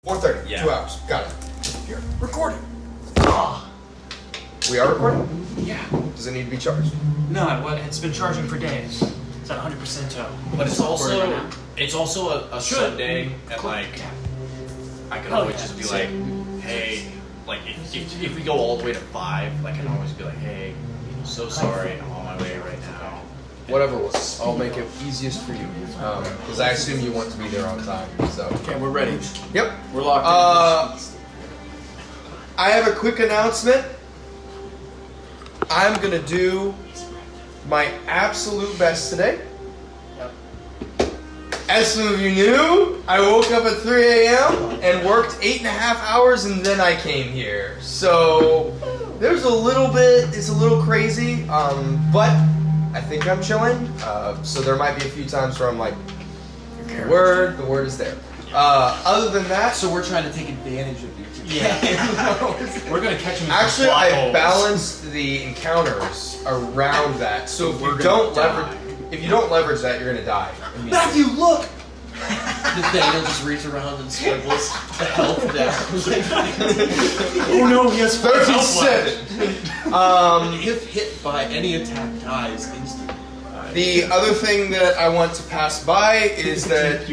4:30. Yeah. 2 hours. Got it. Here, recording. We are recording? Yeah. Does it need to be charged? No, it's been charging for days. It's at 100% tow. But it's also a Sure. Sunday, and like I can always just be So- like, hey, like if we go all the way to 5, like I can always be like, hey, so sorry, I'm on my way right now. Whatever was. I'll make it easiest for you. Because I assume you want to be there on time. So. Okay, we're ready. Yep. We're locked in. I have a quick announcement. I'm gonna do my absolute best today. Yep. As some of you knew, I woke up at 3 a.m. and worked 8.5 hours, and then I came here. So there's a little bit. It's a little crazy, but I think I'm chilling. So there might be a few times where I'm like, the word is there. Other than that, So we're trying to take advantage of you. Yeah. We're gonna catch him. In actually, some plot I holes. balanced the encounters around that. So if We're you gonna don't leverage that, you're gonna die. Matthew, look! Nathaniel just reaches around and scribbles the health down. Oh no, he has 37. If hit by any attack, dies instantly. The other thing that I want to pass by is that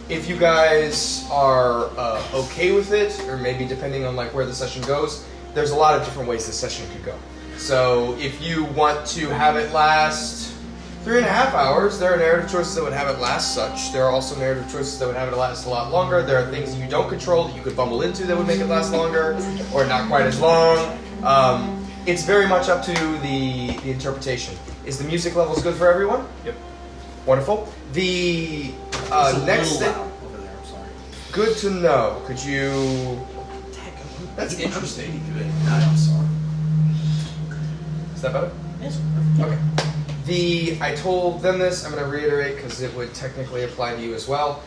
if you guys are okay with it, or maybe depending on like where the session goes, there's a lot of different ways this session could go. So if you want to have it last 3.5 hours, there are narrative choices that would have it last such. There are also narrative choices that would have it last a lot longer. There are things that you don't control that you could bumble into that would make it last longer, or not quite as long. It's very much up to the interpretation. Is the music levels good for everyone? Yep. Wonderful. The It's a next little thing, loud over there, I'm sorry. good to know. Could you? That's interesting. I'm sorry. Is that better? Yes. Okay. I told them this. I'm going to reiterate because it would technically apply to you as well.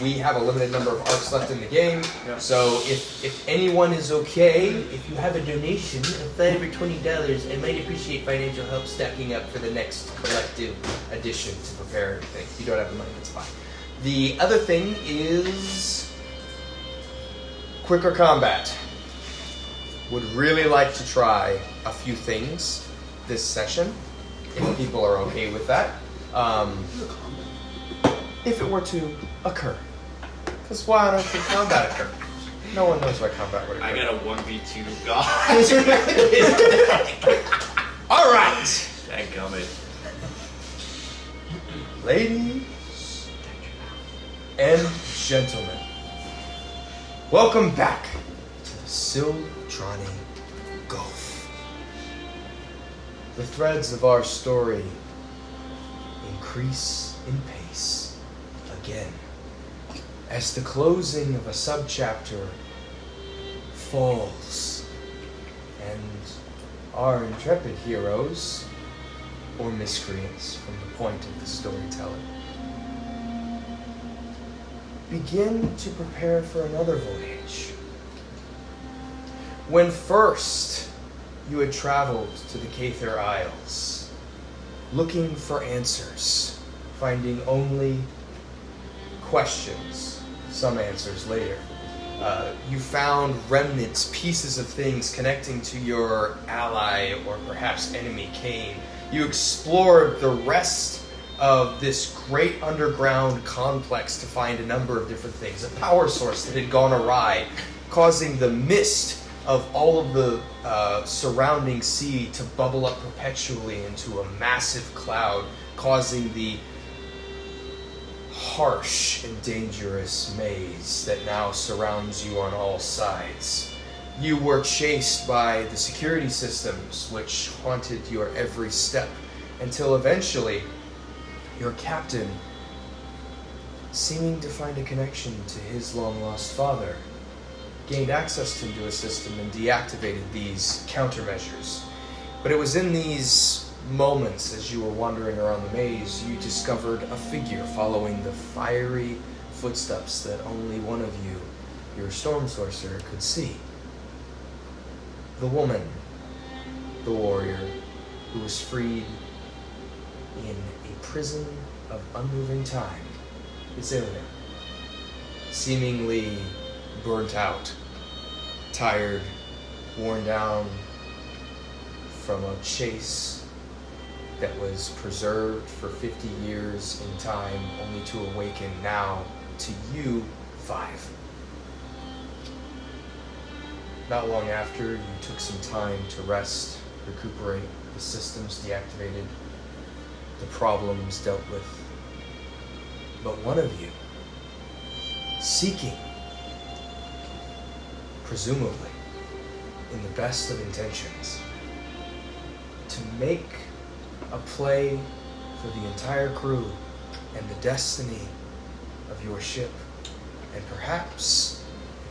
We have a limited number of arcs left in the game, so if anyone is okay, if you have a donation of $5 or $20, I might appreciate financial help stacking up for the next collective edition to prepare everything. If you don't have the money, that's fine. The other thing is quicker combat. Would really like to try a few things this session, if people are okay with that. If it were to occur. Because why on earth would combat occur? No one knows why combat would occur. I got a 1v2 god. Alright! Dadgummit. Ladies and gentlemen, welcome back to the Sildrani Gulf. The threads of our story increase in pace again as the closing of a subchapter falls and our intrepid heroes, or miscreants from the point of the storyteller, begin to prepare for another voyage. When first you had traveled to the Cather Isles, looking for answers, finding only questions, some answers later. You found remnants, pieces of things connecting to your ally or perhaps enemy Cain. You explored the rest of this great underground complex to find a number of different things. A power source that had gone awry, causing the mist of all of the surrounding sea to bubble up perpetually into a massive cloud, causing the harsh and dangerous maze that now surrounds you on all sides. You were chased by the security systems which haunted your every step until eventually your captain, seeming to find a connection to his long-lost father, gained access to a system and deactivated these countermeasures. But it was in these moments, as you were wandering around the maze, you discovered a figure following the fiery footsteps that only one of you, your storm sorcerer, could see. The woman, the warrior, who was freed in a prison of unmoving time, Isilda, seemingly burnt out, tired, worn down from a chase that was preserved for 50 years in time, only to awaken now to you 5. Not long after, you took some time to rest, recuperate, the systems deactivated, the problems dealt with. But one of you, seeking, presumably, in the best of intentions, to make a play for the entire crew and the destiny of your ship, and perhaps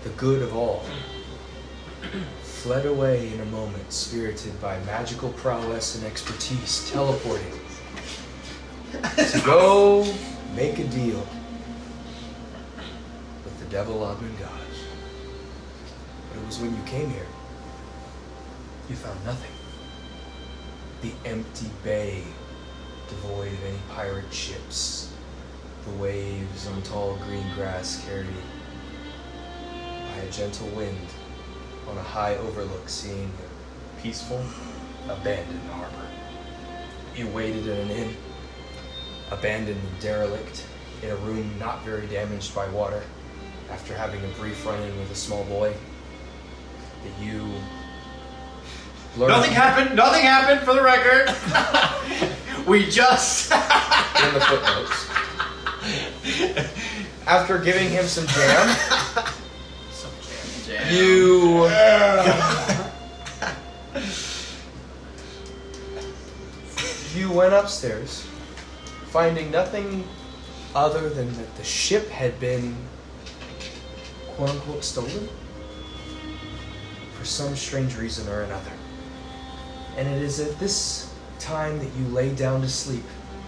the good of all, fled away in a moment, spirited by magical prowess and expertise, teleporting to go make a deal with the devil Admin Gadge. But it was when you came here, you found nothing. The empty bay, devoid of any pirate ships, the waves on tall green grass carried by a gentle wind on a high overlook, seeing a peaceful, abandoned harbor. You waited in an inn, abandoned and derelict, in a room not very damaged by water, after having a brief run-in with a small boy that you learned... Nothing happened for the record. We just... in the footnotes. After giving him some jam, you... you went upstairs, finding nothing other than that the ship had been, quote-unquote, stolen for some strange reason or another. And it is at this time that you lay down to sleep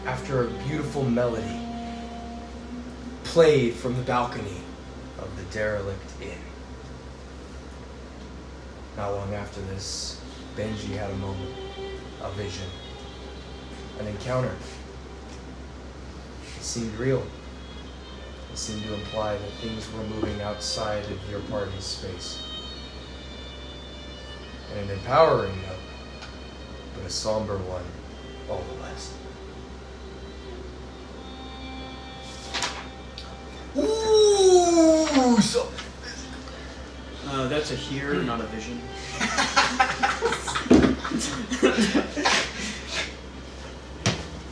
after a beautiful melody played from the balcony of the derelict inn. Not long after this, Benji had a moment, a vision, an encounter. It seemed real. It seemed to imply that things were moving outside of your party's space. And an empowering note, but a somber one all the less. Ooh, so... That's a hear, not a vision.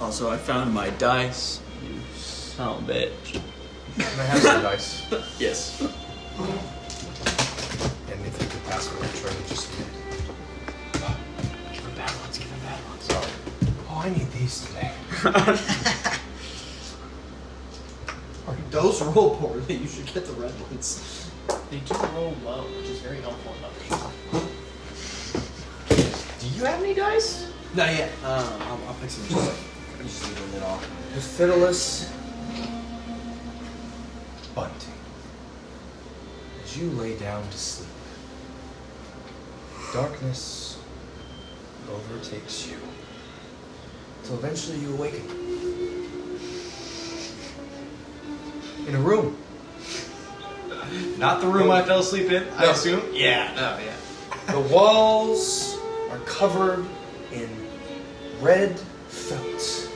Also, I found my dice. You son of a bitch. Can I have some dice? Yes. And if you could pass me that tray, just... Give him bad ones, give him bad ones. Sorry. Oh, I need these today. Those roll poorly. You should get the red ones. They do roll low, which is very helpful in others. Do you have any dice? Not yet. I'll pick some. Just leave it off. Hiffidulus Bunting. As you lay down to sleep, darkness overtakes you, till eventually you awaken. In a room. Not the room I fell asleep in, I No. assume? Yeah, no, yeah. The walls are covered in red felt,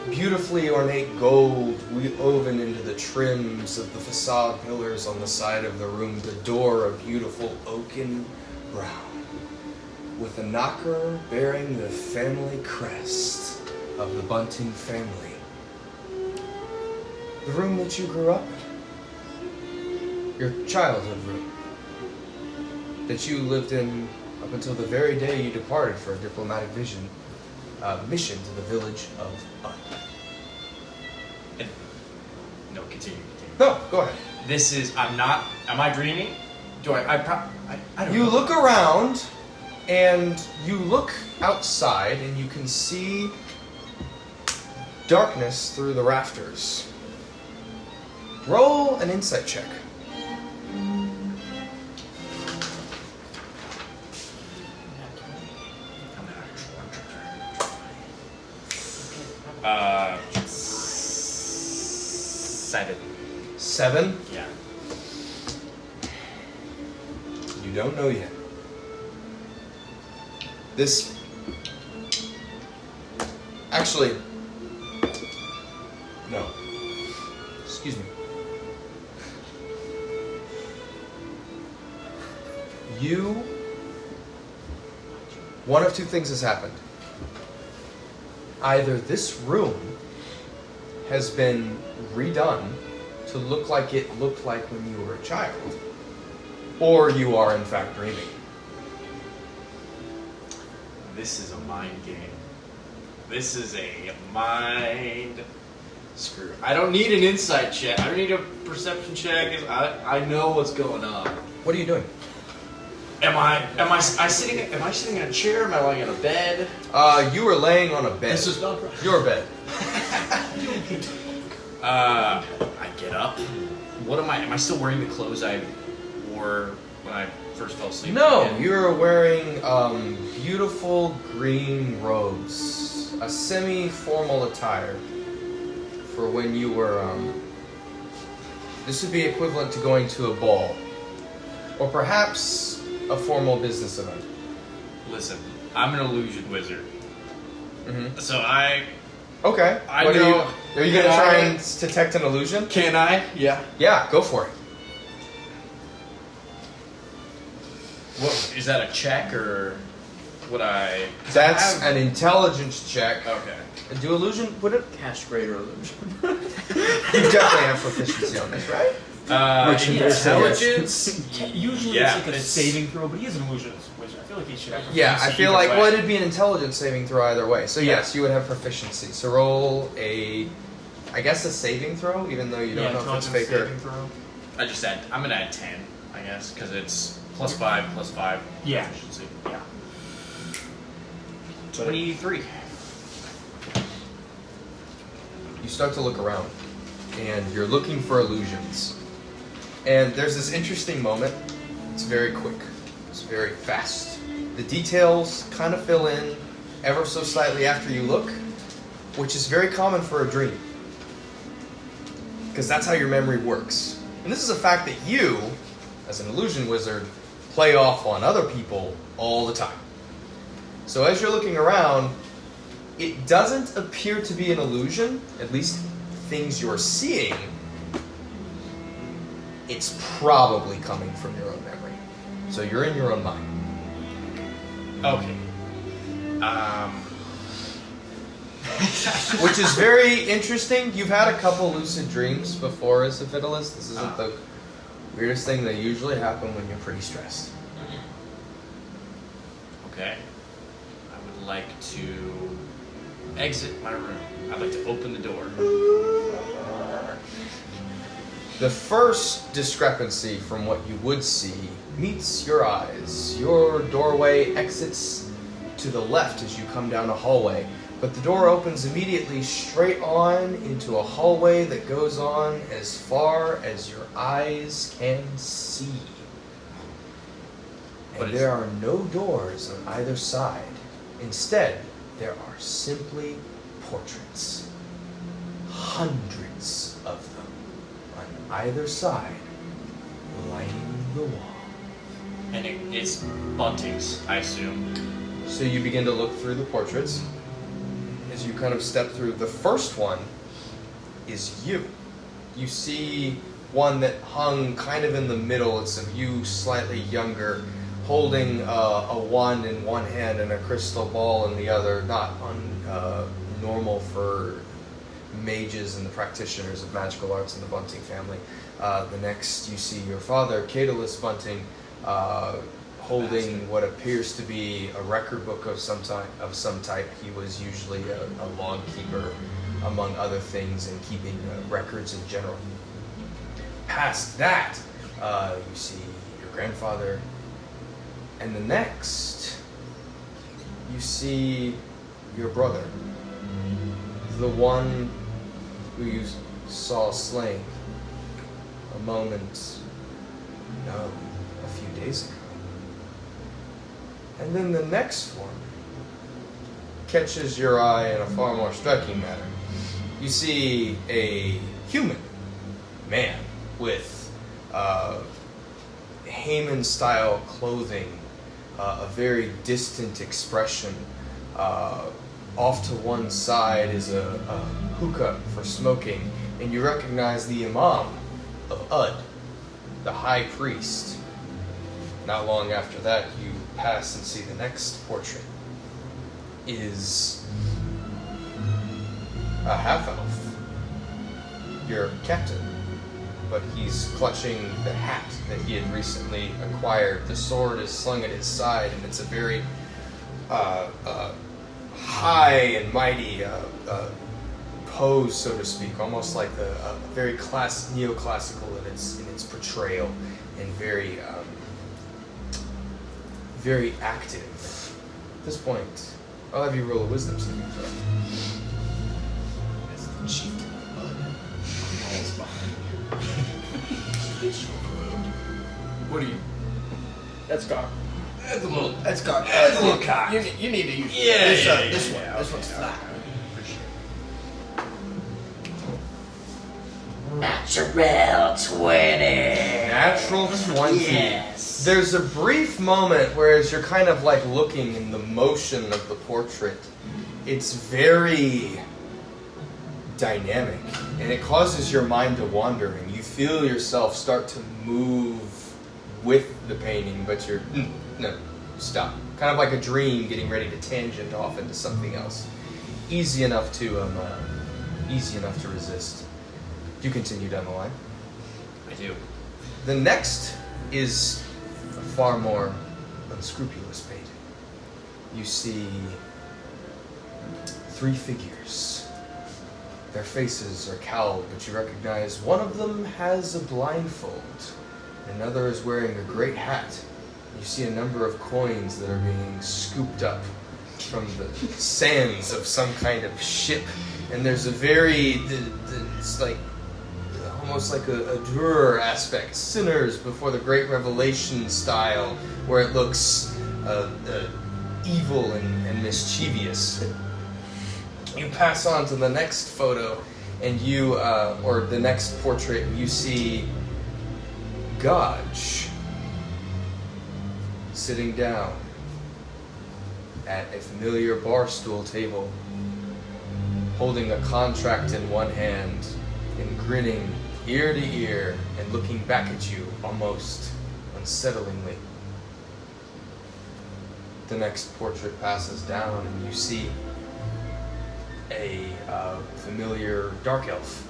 beautifully ornate gold woven into the trims of the facade pillars on the side of the room. The door a beautiful oaken brown, with a knocker bearing the family crest of the Bunting family. The room that you grew up in. Your childhood room. That you lived in up until the very day you departed for a diplomatic mission to the village of Un. No, continue. No, go ahead. This is, am I dreaming? Do I don't You know. look around, and you look outside, and you can see darkness through the rafters. Roll an insight check. Seven. 7. Yeah. you don't know yet. This... Actually... No. Excuse me. You... One of two things has happened. Either this room has been redone to look like it looked like when you were a child, or you are in fact dreaming. This is a mind game. This is a mind screw. I don't need an insight check. I don't need a perception check. I know what's going on. What are you doing? Am I sitting in a chair? Am I lying in a bed? You were laying on a bed. This is not right. Your bed. I get up. What am I still wearing the clothes I wore when I first fell asleep? No, again? you're wearing beautiful green robes, a semi-formal attire for when you were. This would be equivalent to going to a ball, or perhaps a formal business event. Listen, I'm an illusion wizard. Mm-hmm. So Okay. I What know. Are you gonna try and detect an illusion? Can I? Yeah. Yeah, go for it. What is that? A check or would I? That's an intelligence check. Okay. Do illusion? Would it? Cast greater illusion. You definitely have proficiency on this, right? Intelligence. Usually Yeah, it's like a it's- saving throw, but he is an illusionist wizard. I feel like he should have Yeah, I proficiency feel either like way. well, it'd be an intelligence saving throw either way. So yes, you would have proficiency. So roll a, I guess a saving throw, even though you don't know if it's intelligence fake or. saving throw. I'm gonna add 10, I guess, because it's +5 Yeah. proficiency. Yeah. 23. You start to look around, and you're looking for illusions. And there's this interesting moment. It's very quick. It's very fast. The details kind of fill in ever so slightly after you look, which is very common for a dream. Because that's how your memory works. And this is a fact that you, as an illusion wizard, play off on other people all the time. So as you're looking around, it doesn't appear to be an illusion, at least things you're seeing. It's probably coming from your own memory. So you're in your own mind. Okay. Which is very interesting. You've had a couple lucid dreams before as Hiffidulus. This isn't the weirdest thing. They usually happen when you're pretty stressed. Okay. I would like to exit my room. I'd like to open the door. The first discrepancy from what you would see meets your eyes. Your doorway exits to the left as you come down a hallway, but the door opens immediately straight on into a hallway that goes on as far as your eyes can see. And there are no doors on either side. Instead, there are simply portraits. Hundreds of them on either side, lining the wall. And it's Buntings, I assume. So you begin to look through the portraits. As you kind of step through, the first one is you. You see one that hung kind of in the middle. It's of you slightly younger, holding a wand in one hand and a crystal ball in the other. Not normal for mages and the practitioners of magical arts in the Bunting family. The next, you see your father, Hiffidulus Bunting, holding what appears to be a record book of some type. He was usually a log keeper, among other things, and keeping records in general. Past that, you see your grandfather, and the next, you see your brother, the one who you saw slain a few days ago. And then the next one catches your eye in a far more striking manner. You see a human man with Haman-style clothing, a very distant expression. Off to one side is a hookah for smoking, and you recognize the Imam of Ud, the high priest. Not long after that, you pass and see the next portrait is a half-elf, your captain, but he's clutching the hat that he had recently acquired. The sword is slung at his side, and it's a very high and mighty pose, so to speak, almost like a very neoclassical in its portrayal, and very very active. At this point, I'll have you roll a wisdom saving throw. That's the chieftain of Bud. All's behind you. What are you? That's cock. That's a little. That's cock. That's a little cock. You need to use Yeah, this. yeah, This yeah, one. yeah, This okay, one's okay. flat. Natural 20. Natural 20. Yes. There's a brief moment where, as you're kind of like looking in the motion of the portrait, it's very dynamic, and it causes your mind to wander, and you feel yourself start to move with the painting, but you're no, stop. Kind of like a dream getting ready to tangent off into something else. Easy enough to resist. You continue down the line. I do. The next is a far more unscrupulous painting. You see 3 figures. Their faces are cowled, but you recognize one of them has a blindfold. Another is wearing a great hat. You see a number of coins that are being scooped up from the sands of some kind of ship. And there's a very, it's like almost like a Durer aspect, sinners before the great revelation style, where it looks evil and mischievous. You pass on to the next photo, and you, or the next portrait, and you see Gadge sitting down at a familiar bar stool table, holding a contract in one hand and grinning ear to ear and looking back at you almost unsettlingly. The next portrait passes down, and you see a familiar dark elf,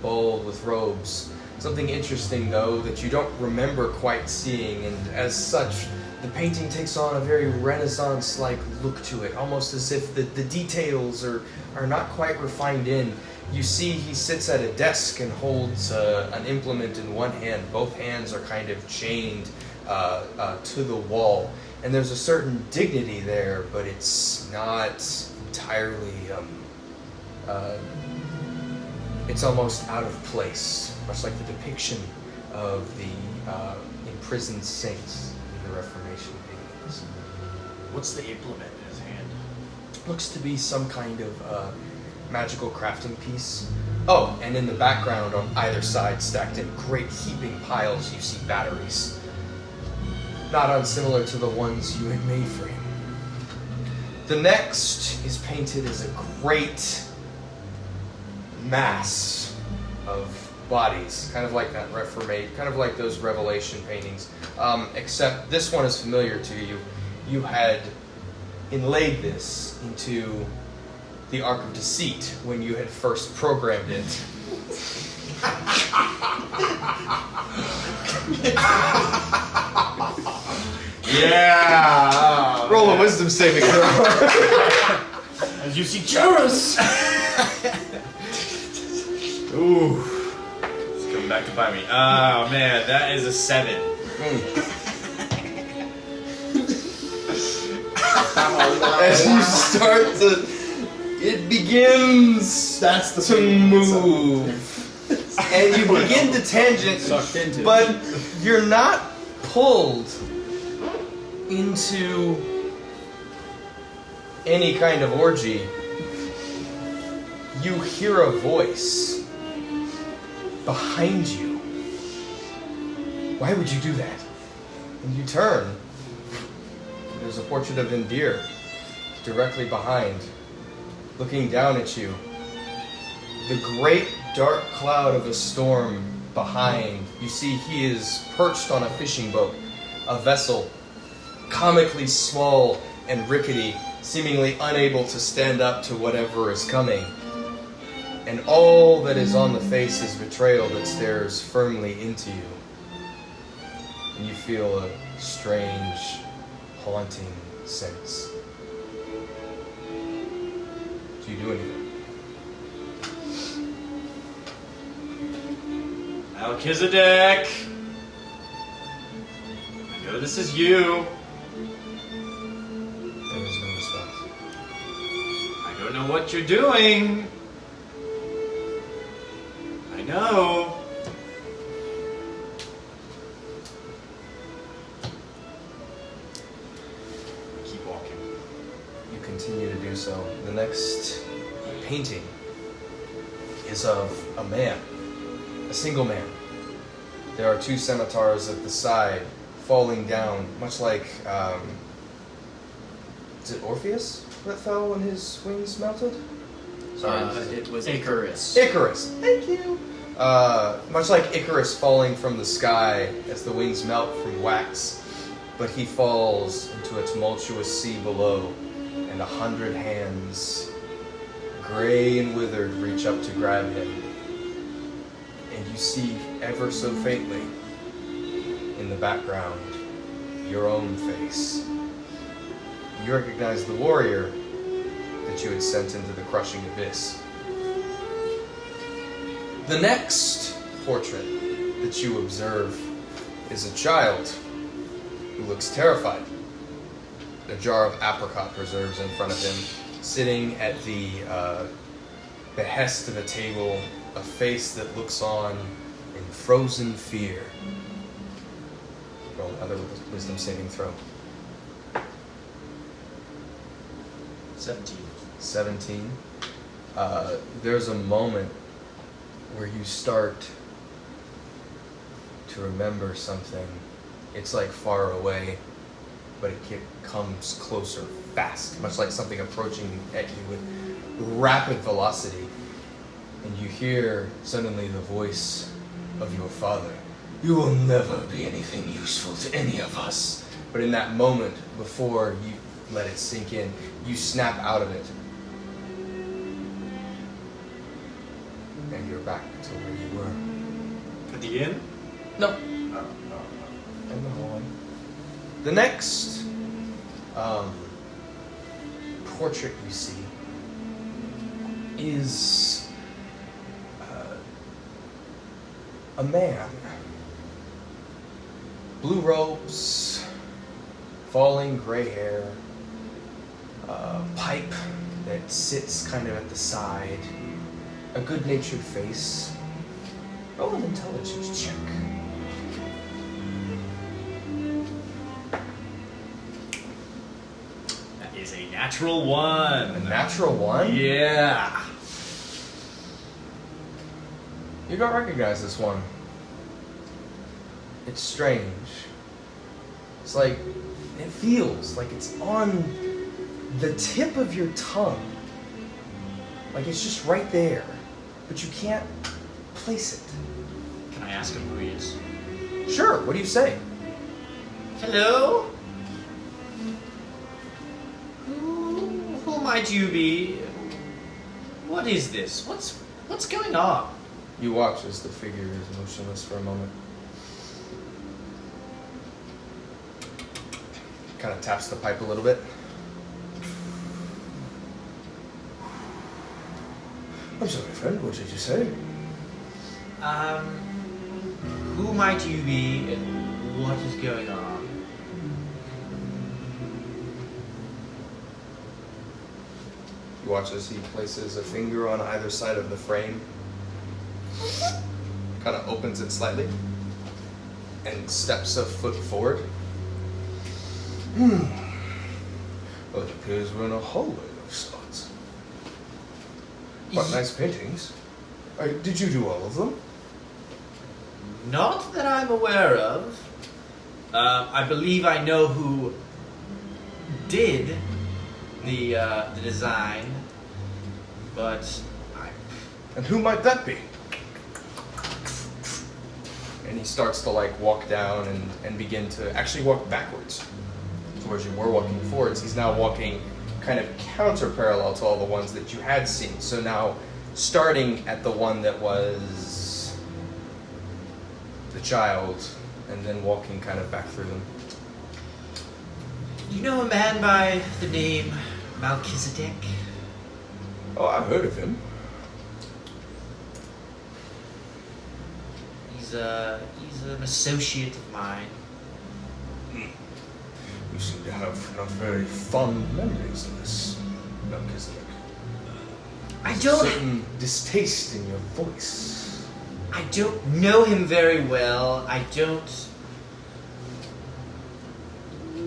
bold with robes. Something interesting, though, that you don't remember quite seeing, and as such, the painting takes on a very Renaissance-like look to it, almost as if the details are not quite refined in. You see he sits at a desk and holds an implement in one hand. Both hands are kind of chained to the wall, and there's a certain dignity there, but it's not entirely... it's almost out of place, much like the depiction of the imprisoned saints in the Reformation paintings. What's the implement in his hand? Looks to be some kind of magical crafting piece. Oh, and in the background on either side, stacked in great heaping piles, you see batteries. Not unsimilar to the ones you had made for him. The next is painted as a great mass of bodies, kind of like that Reformation, kind of like those Revelation paintings, except this one is familiar to you. You had inlaid this into the Ark of Deceit when you had first programmed it. Yeah! Roll a wisdom saving throw. As you see, Jarus. Ooh. It's coming back to bite me. Oh, man, that is a 7. As you start to, it begins That's the to move. And you begin to tangent, Sucked into. but you're not pulled into any kind of orgy. You hear a voice behind you. Why would you do that? And you turn. There's a portrait of Vyndir directly behind, looking down at you. The great dark cloud of a storm behind. You see he is perched on a fishing boat, a vessel, comically small and rickety, seemingly unable to stand up to whatever is coming. And all that is on the face is betrayal that stares firmly into you. And you feel a strange, haunting sense. Do you do anything? Melchizedek! I know this is you. There is no response. I don't know what you're doing. I know. Keep walking. You continue to do so. The next painting is of a man, a single man. There are two scimitars at the side, falling down, much like, is it Orpheus that fell when his wings melted? It was Icarus. Icarus, thank you. Much like Icarus falling from the sky as the wings melt from wax, but he falls into a tumultuous sea below, and 100 hands, gray and withered, reach up to grab him. And you see, ever so faintly, in the background, your own face. You recognize the warrior that you had sent into the crushing abyss. The next portrait that you observe is a child who looks terrified. A jar of apricot preserves in front of him, sitting at the behest of a table, a face that looks on in frozen fear. Roll another wisdom saving throw. 17. 17. There's a moment where you start to remember something. It's like far away, but it comes closer fast, much like something approaching at you with rapid velocity. And you hear suddenly the voice of your father. You will never be anything useful to any of us. But in that moment, before you let it sink in, you snap out of it. And you're back to where you were. At the inn? No. Oh. In the hallway. The next portrait you see is a man. Blue robes, falling gray hair, pipe that sits kind of at the side, a good-natured face. Roll an intelligence check. That is a natural 1. A natural 1? Yeah. You don't recognize this one. It's strange. It's like, it feels like it's on the tip of your tongue. Like it's just right there, but you can't place it. Can I ask him who he is? Sure, what do you say? Hello? Who might you be? What is this? What's going on? You watch as the figure is motionless for a moment. Kind of taps the pipe a little bit. I'm sorry, friend, what did you say? Who might you be and what is going on? You watch as he places a finger on either side of the frame, kind of opens it slightly, and steps a foot forward. Well, it appears we're in a hallway of sorts. Quite nice paintings. Did you do all of them? Not that I'm aware of. I believe I know who did the design, but And who might that be? And he starts to like walk down and begin to actually walk backwards towards you. We're walking forwards. He's now walking kind of counter parallel to all the ones that you had seen. So now starting at the one that was the child and then walking kind of back through them. You know a man by the name Melchizedek? Oh, I've heard of him. He's an associate of mine. You seem to have not very fond memories of this Melchizedek. I There's don't- a certain distaste in your voice. I don't know him very well.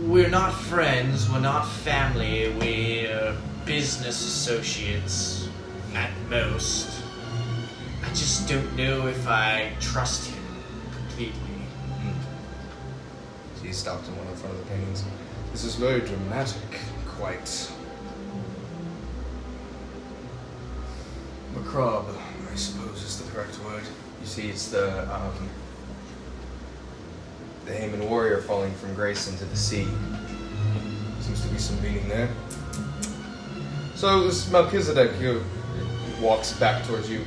We're not friends. We're not family. We're business associates at most. I just don't know if I trust him completely. So he stopped in one in front of the paintings. This is very dramatic, quite macabre, I suppose is the correct word. You see, it's the Haman warrior falling from grace into the sea. Seems to be some meaning there. So this Melchizedek walks back towards you.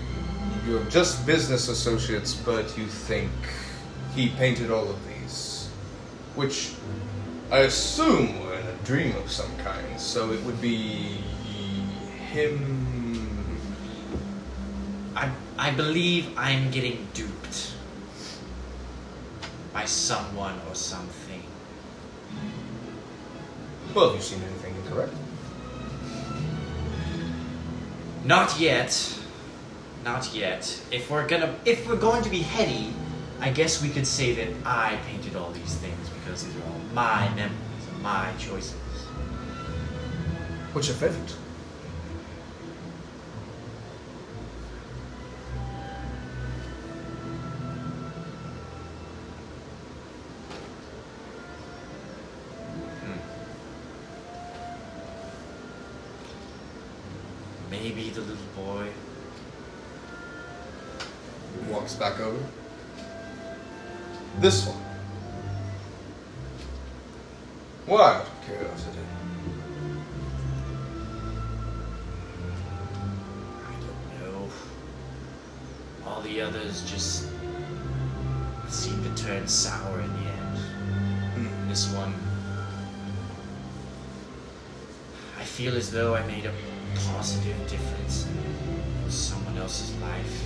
You're just business associates, but you think he painted all of these, which I assume were in a dream of some kind. So it would be him. I believe I'm getting duped by someone or something. Well, have you seen anything incorrect? Not yet. Not yet. If we're going to be heady, I guess we could say that I painted all these things because these are all my memories and my choices. What's your favorite? Maybe the little boy. He walks back over. This one. Why, out of curiosity? I don't know. All the others just seem to turn sour in the end. This one, I feel as though I made a positive difference in someone else's life,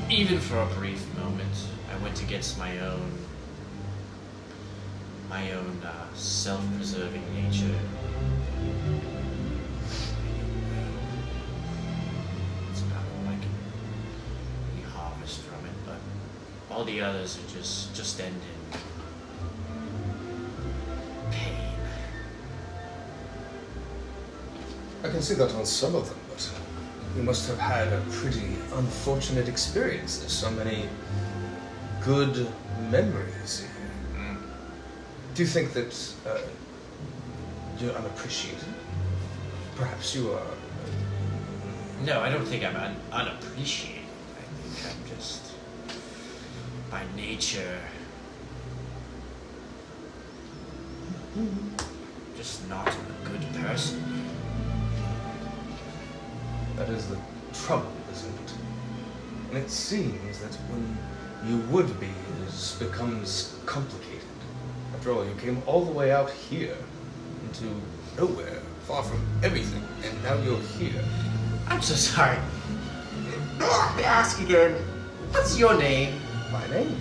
even for a brief moment. I went against my own self-preserving nature. It's about all I can really harvest from it, but all the others are just end in pain. I can see that on some of them, but you must have had a pretty unfortunate experience. There's so many good memories here. Do you think that you're unappreciated? Perhaps you are. No, I don't think I'm unappreciated. I think I'm just, by nature, just not a good person. That is the trouble, isn't it? And it seems that when you would be, it becomes complicated. After all, you came all the way out here into nowhere, far from everything, and now you're here. I'm so sorry. May I ask again, what's your name? My name?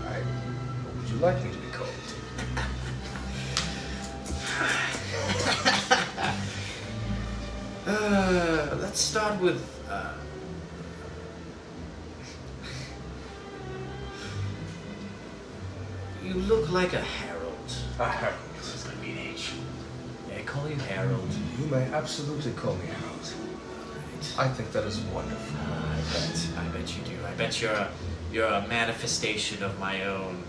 What would you like me to be called? Let's start with, you look like a herald. A herald. This is gonna be an H. May I call you Harold? You may absolutely call me Harold. I think that is wonderful. I bet you do. I bet you're a manifestation of my own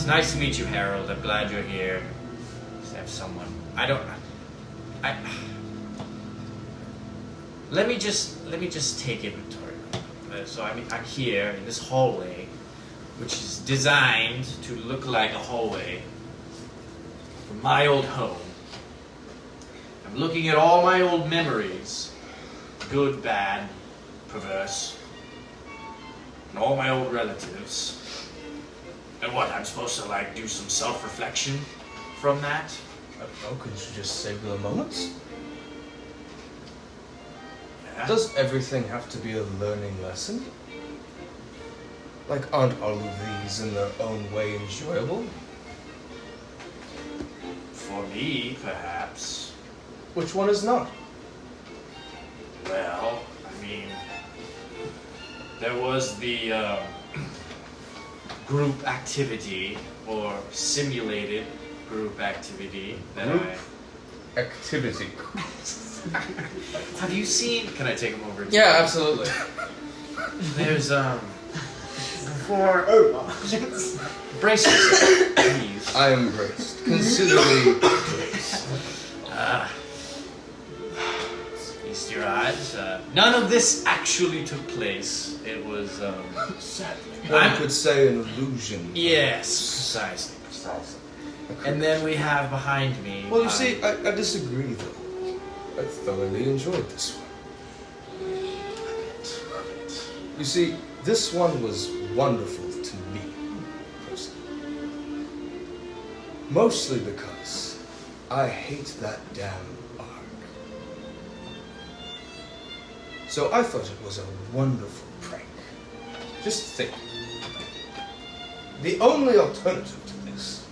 It's nice to meet you, Harold. I'm glad you're here. Just have someone. Let me just take inventory. So I'm here in this hallway, which is designed to look like a hallway from my old home. I'm looking at all my old memories, good, bad, perverse, and all my old relatives. And what, I'm supposed to like do some self-reflection from that? I don't know, could you just savor the moments? Yeah. Does everything have to be a learning lesson? Like, aren't all of these in their own way enjoyable? For me, perhaps. Which one is not? Well, I mean, there was the group activity, or simulated group activity that Group activity. Have you seen? Can I take them over? Yeah, absolutely. There's brace yourself, please. I am braced. Considerably braced. Feast your eyes. None of this actually took place. It was One could say an illusion. yes, precisely. And then we have behind me. Well, you see, I disagree, though. I thoroughly enjoyed this one. You see, this one was wonderful to me, personally. Mostly because I hate that damn arc. So I thought it was a wonderful prank. Just think. The only alternative to this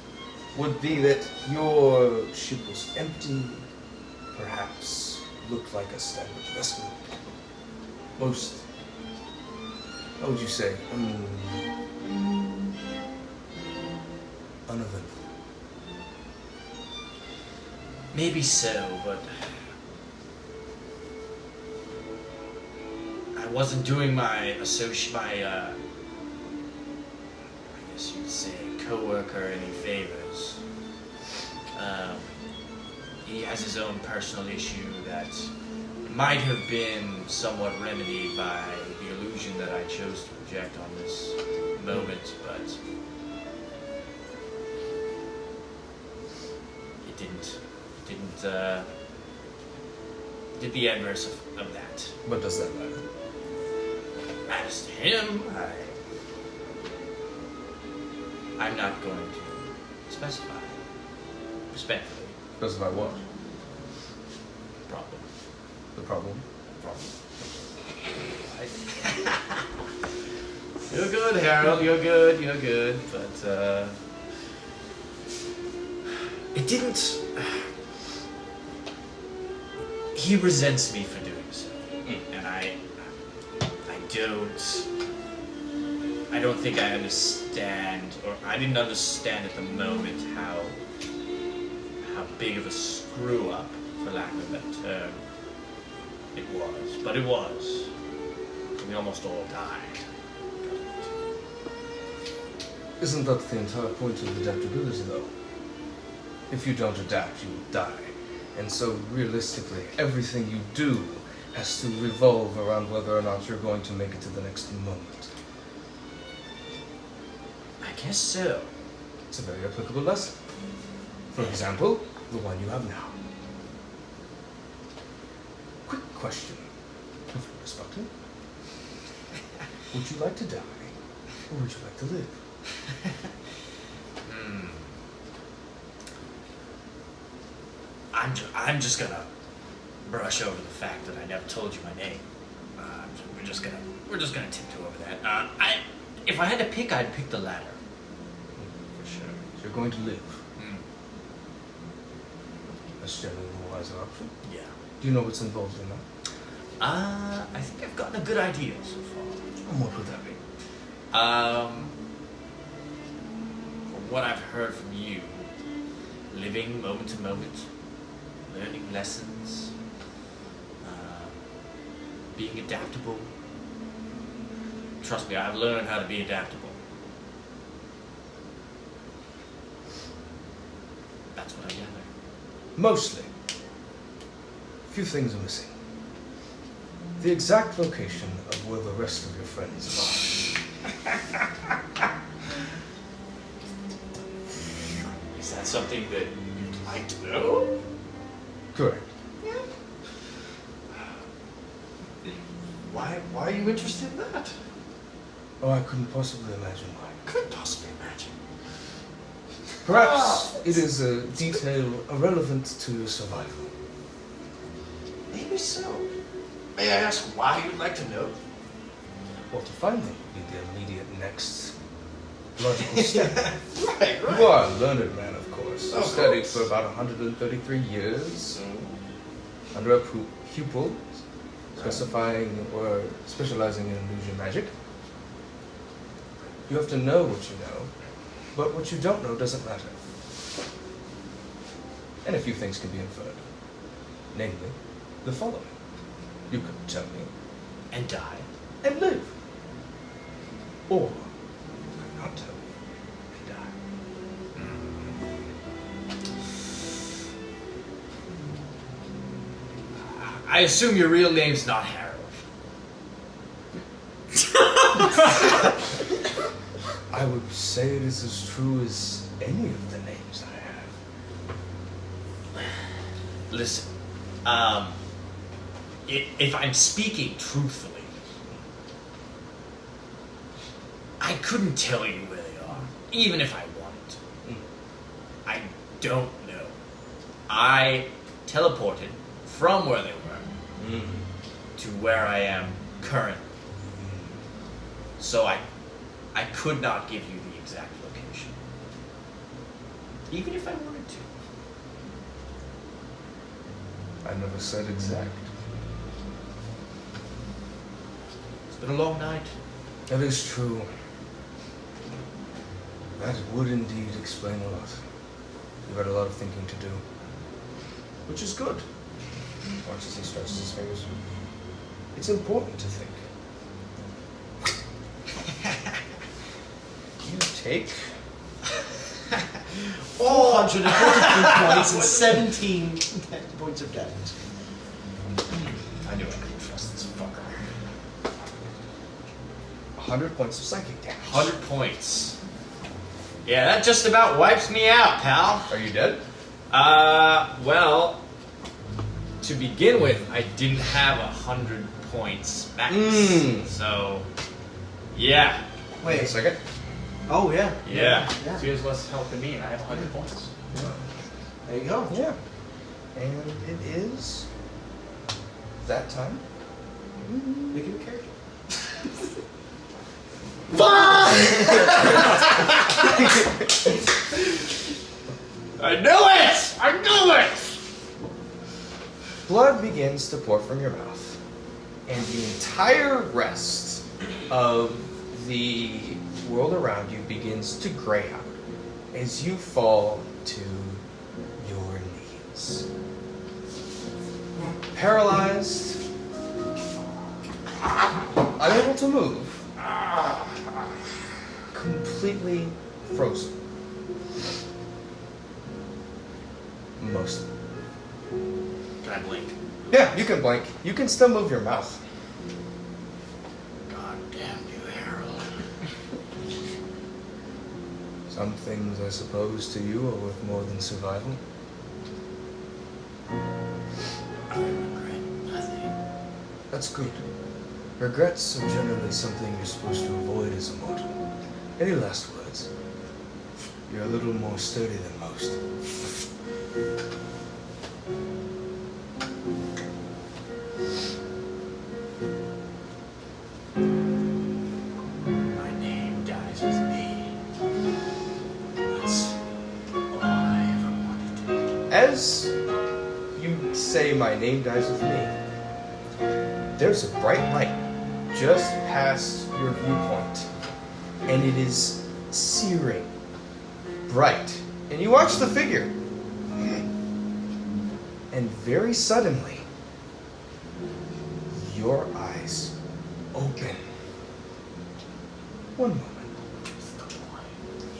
would be that your ship was empty, perhaps looked like a standard vessel. Most, how would you say, uneventful. Maybe so, but I wasn't doing my I guess you'd say coworker any favors. He has his own personal issue that might have been somewhat remedied by the illusion that I chose to project on this moment, but it didn't did the adverse of that. What does that matter? Matters to him. I'm not going to specify. Respectfully. Specify what? Problem. The problem? You're good, Harold. You're good. But it didn't. He resents me for doing so, and I don't think I understand, or I didn't understand at the moment how big of a screw up, for lack of that term, it was. But it was. We almost all died. Isn't that the entire point of adaptability, though? If you don't adapt, you will die. And so, realistically, everything you do has to revolve around whether or not you're going to make it to the next moment. I guess so. It's a very applicable lesson. For example, the one you have now. Quick question, Mr. Spartan. Would you like to die, or would you like to live? I'm just gonna brush over the fact that I never told you my name. We're just gonna tiptoe over that. If I had to pick, I'd pick the latter. For sure. So you're going to live. Mm. That's generally the wiser option. Yeah. Do you know what's involved in that? I think I've gotten a good idea so far. And what would that be? From what I've heard from you, living moment to moment, learning lessons, being adaptable. Trust me, I've learned how to be adaptable. Mostly. Few things are missing. The exact location of where the rest of your friends are. Is that something that you'd like to know? Correct. Why are you interested in that? Oh, I couldn't possibly imagine why. Couldn't possibly imagine. Perhaps it is a detail irrelevant to your survival. Maybe so. May I ask why you'd like to know? Well, to find them would be the immediate next logical step. Right. You are a learned man, of course. Of Studied course. for about 133 years under a pupil specifying or specializing in illusion magic. You have to know what you know, but what you don't know doesn't matter. And a few things can be inferred. Namely, the following. You could tell me And die. and live. Or you could not tell me and die. I assume your real name's not Harold. I would say it is as true as any of the names I have. Listen, if I'm speaking truthfully, I couldn't tell you where they are, even if I wanted to. I don't know. I teleported from where they were to where I am currently. So I could not give you the exact location. Even if I wanted to. I never said exact. It's been a long night. That is true. That would indeed explain a lot. You've had a lot of thinking to do. Which is good. Watch as he stretches his fingers. It's important to think. You take 443 points and 17 points of damage. I knew I couldn't trust this fucker. 100 points of psychic damage. 100 points. Yeah, that just about wipes me out, pal. Are you dead? Well, to begin with, I didn't have 100 points max. So, yeah. Wait a second. Oh, yeah. Yeah. Yeah. So he has less health than me, and I have 100 points. There you go. Yeah. And it is that time. Make it a character. I knew it! I knew it! Blood begins to pour from your mouth, and the entire rest of the world around you begins to gray out as you fall to your knees. Paralyzed, unable to move, completely frozen. Mostly. Can I blink? Yeah, you can blink. You can still move your mouth. God damn you, Harold. Some things, I suppose, to you are worth more than survival. I regret nothing. That's good. Regrets are generally something you're supposed to avoid as a mortal. Any last words? You're a little more sturdy than most. My name dies with me. That's all I ever wanted to do. As you say, my name dies with me, there's a bright light just past your viewpoint, and it is searing bright. And you watch the figure, and very suddenly, your eyes open. One moment.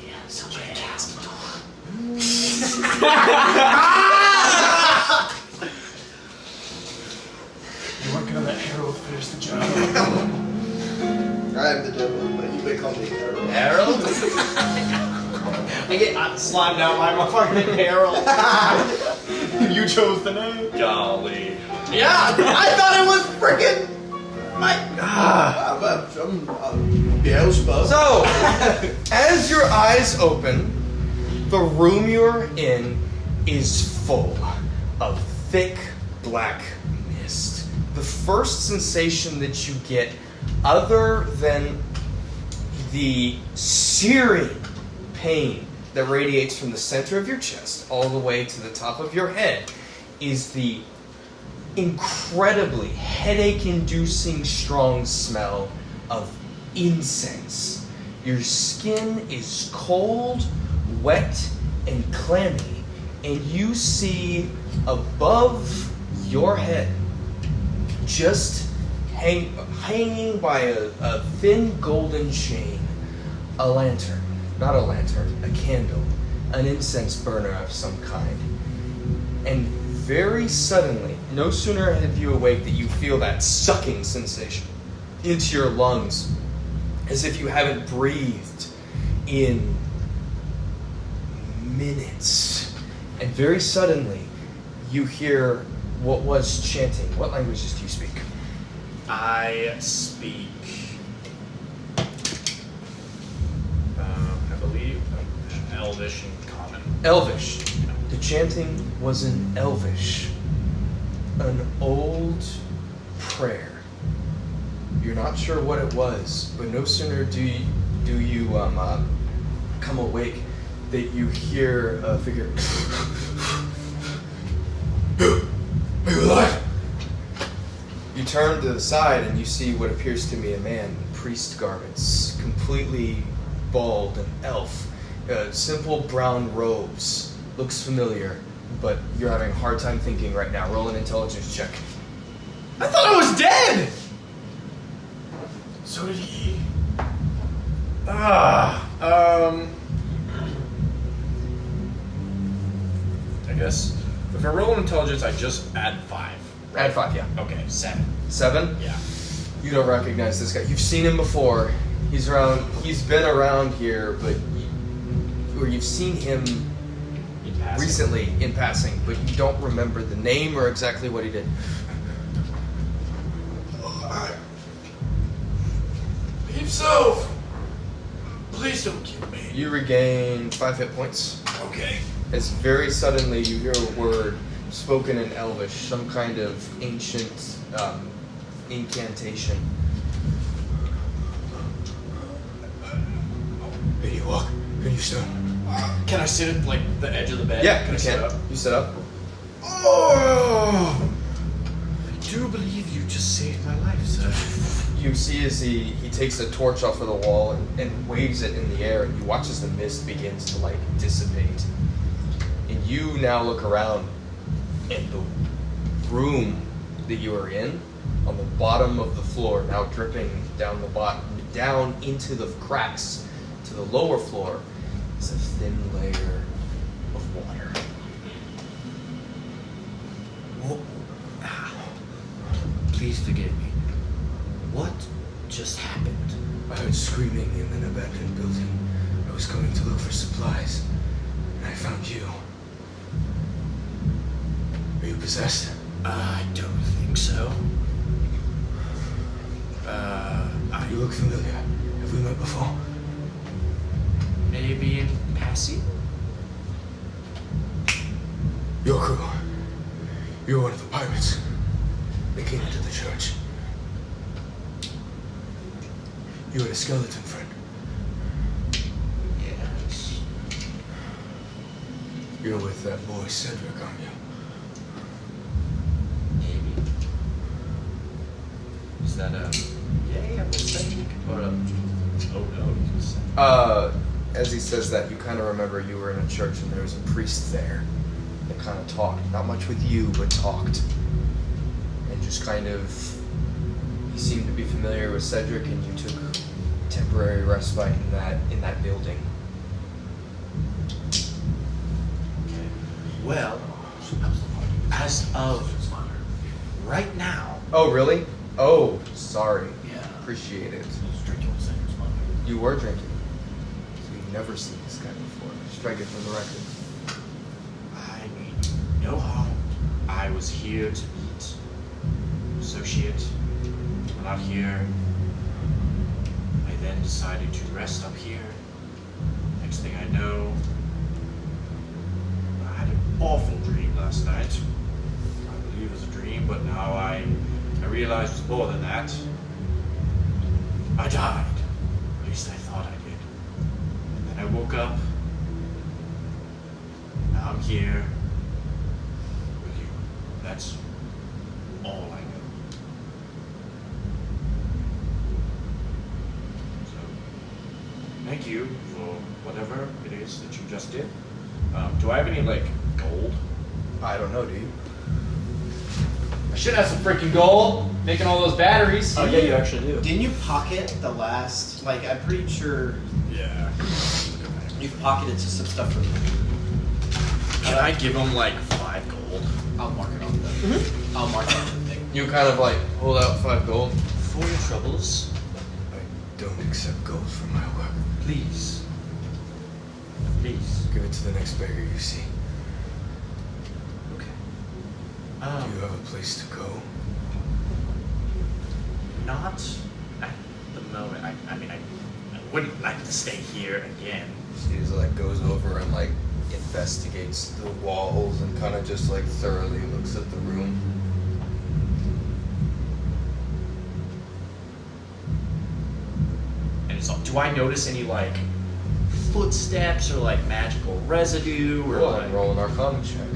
Yeah, sounds like a cast. There's the joke. I am the devil, but you may call me Harold. Harold? I get slimed out by my fucking Harold. You chose the name. Golly. Yeah, I thought it was freaking my. I'm Beelzebub. So, as your eyes open, the room you're in is full of thick black mist. The first sensation that you get, other than the searing pain that radiates from the center of your chest all the way to the top of your head, is the incredibly headache-inducing strong smell of incense. Your skin is cold, wet, and clammy, and you see above your head, just hanging by a thin golden chain, a lantern. Not a lantern, a candle, an incense burner of some kind. And very suddenly, no sooner have you awake that you feel that sucking sensation into your lungs, as if you haven't breathed in minutes. And very suddenly, you hear what was chanting. What languages do you speak? I speak. I believe Elvish and Common. Elvish. The chanting was in Elvish. An old prayer. You're not sure what it was, but no sooner do you come awake that you hear a figure. Are you alive? You turn to the side and you see what appears to be a man in priest garments, completely bald and elf. Simple brown robes. Looks familiar, but you're having a hard time thinking right now. Roll an intelligence check. I thought I was dead. So did he. I guess if I roll intelligence, I just add 5. Right? Add 5, yeah. Okay, 7. 7? Yeah. You don't recognize this guy. You've seen him before. He's around. He's been around here, but you've seen him In passing. recently in passing, but you don't remember the name or exactly what he did. I believe so. Please don't kill me. You regain 5 hit points. Okay. As very suddenly you hear a word spoken in Elvish, some kind of ancient incantation. Can you walk? Can you stand? Can I sit at like the edge of the bed? Yeah, Can you I sit can. up? You sit up. Oh! I do believe you just saved my life, sir. You see as he takes a torch off of the wall and waves it in the air, and you watch as the mist begins to like dissipate. And you now look around, and the room that you are in, on the bottom of the floor, now dripping down the bottom, down into the cracks to the lower floor, is a thin layer of water. Please forgive me. What just happened? I heard screaming in an abandoned building. I was going to look for supplies, and I found you. Are you possessed? I don't think so. You look familiar. Have we met before? Maybe in passing? Your crew. You're one of the pirates. They came into the church. You had a skeleton friend. Yes. You're with that boy Cedric, aren't you? Maybe. Is that a yay? I'm mistaken. Or a oh no? As he says that, you kind of remember you were in a church and there was a priest there that kind of talked. Not much with you, but talked. And just kind of, he seemed to be familiar with Cedric, and you took temporary respite in that building. Okay. Well, as of right now, Oh, really? Oh, sorry. Yeah. Appreciate it. Just drink your singer's money. You were drinking. So you've never seen this guy before. Strike it for the record. I mean, no harm. I was here to meet associate. We're not here. I then decided to rest up here. Next thing I know, I had an awful dream last night. I believe it was a dream, but now I realize it was more than that. I died. At least I thought I did. And then I woke up. Now I'm here with you. That's all I know. So, thank you for whatever it is that you just did. Do I have any, like, gold? I don't know, do you? I should have some freaking gold making all those batteries. Oh yeah, you actually do. Didn't you pocket the last? Like, I'm pretty sure Yeah. You've pocketed some stuff from. Can I give him, like, 5 gold? I'll mark it on the. I'll mark it on the thing. You kind of like hold out 5 gold. For your troubles, I don't accept gold for my work. please. Please. Give it to the next beggar you see. Okay. Do you have a place to go? Not at the moment. I mean, I wouldn't like to stay here again. She just like goes over and like investigates the walls and kind of just like thoroughly looks at the room. And it's all, do I notice any, like, footsteps or, like, magical residue or, Well, like... then roll an Arcana check.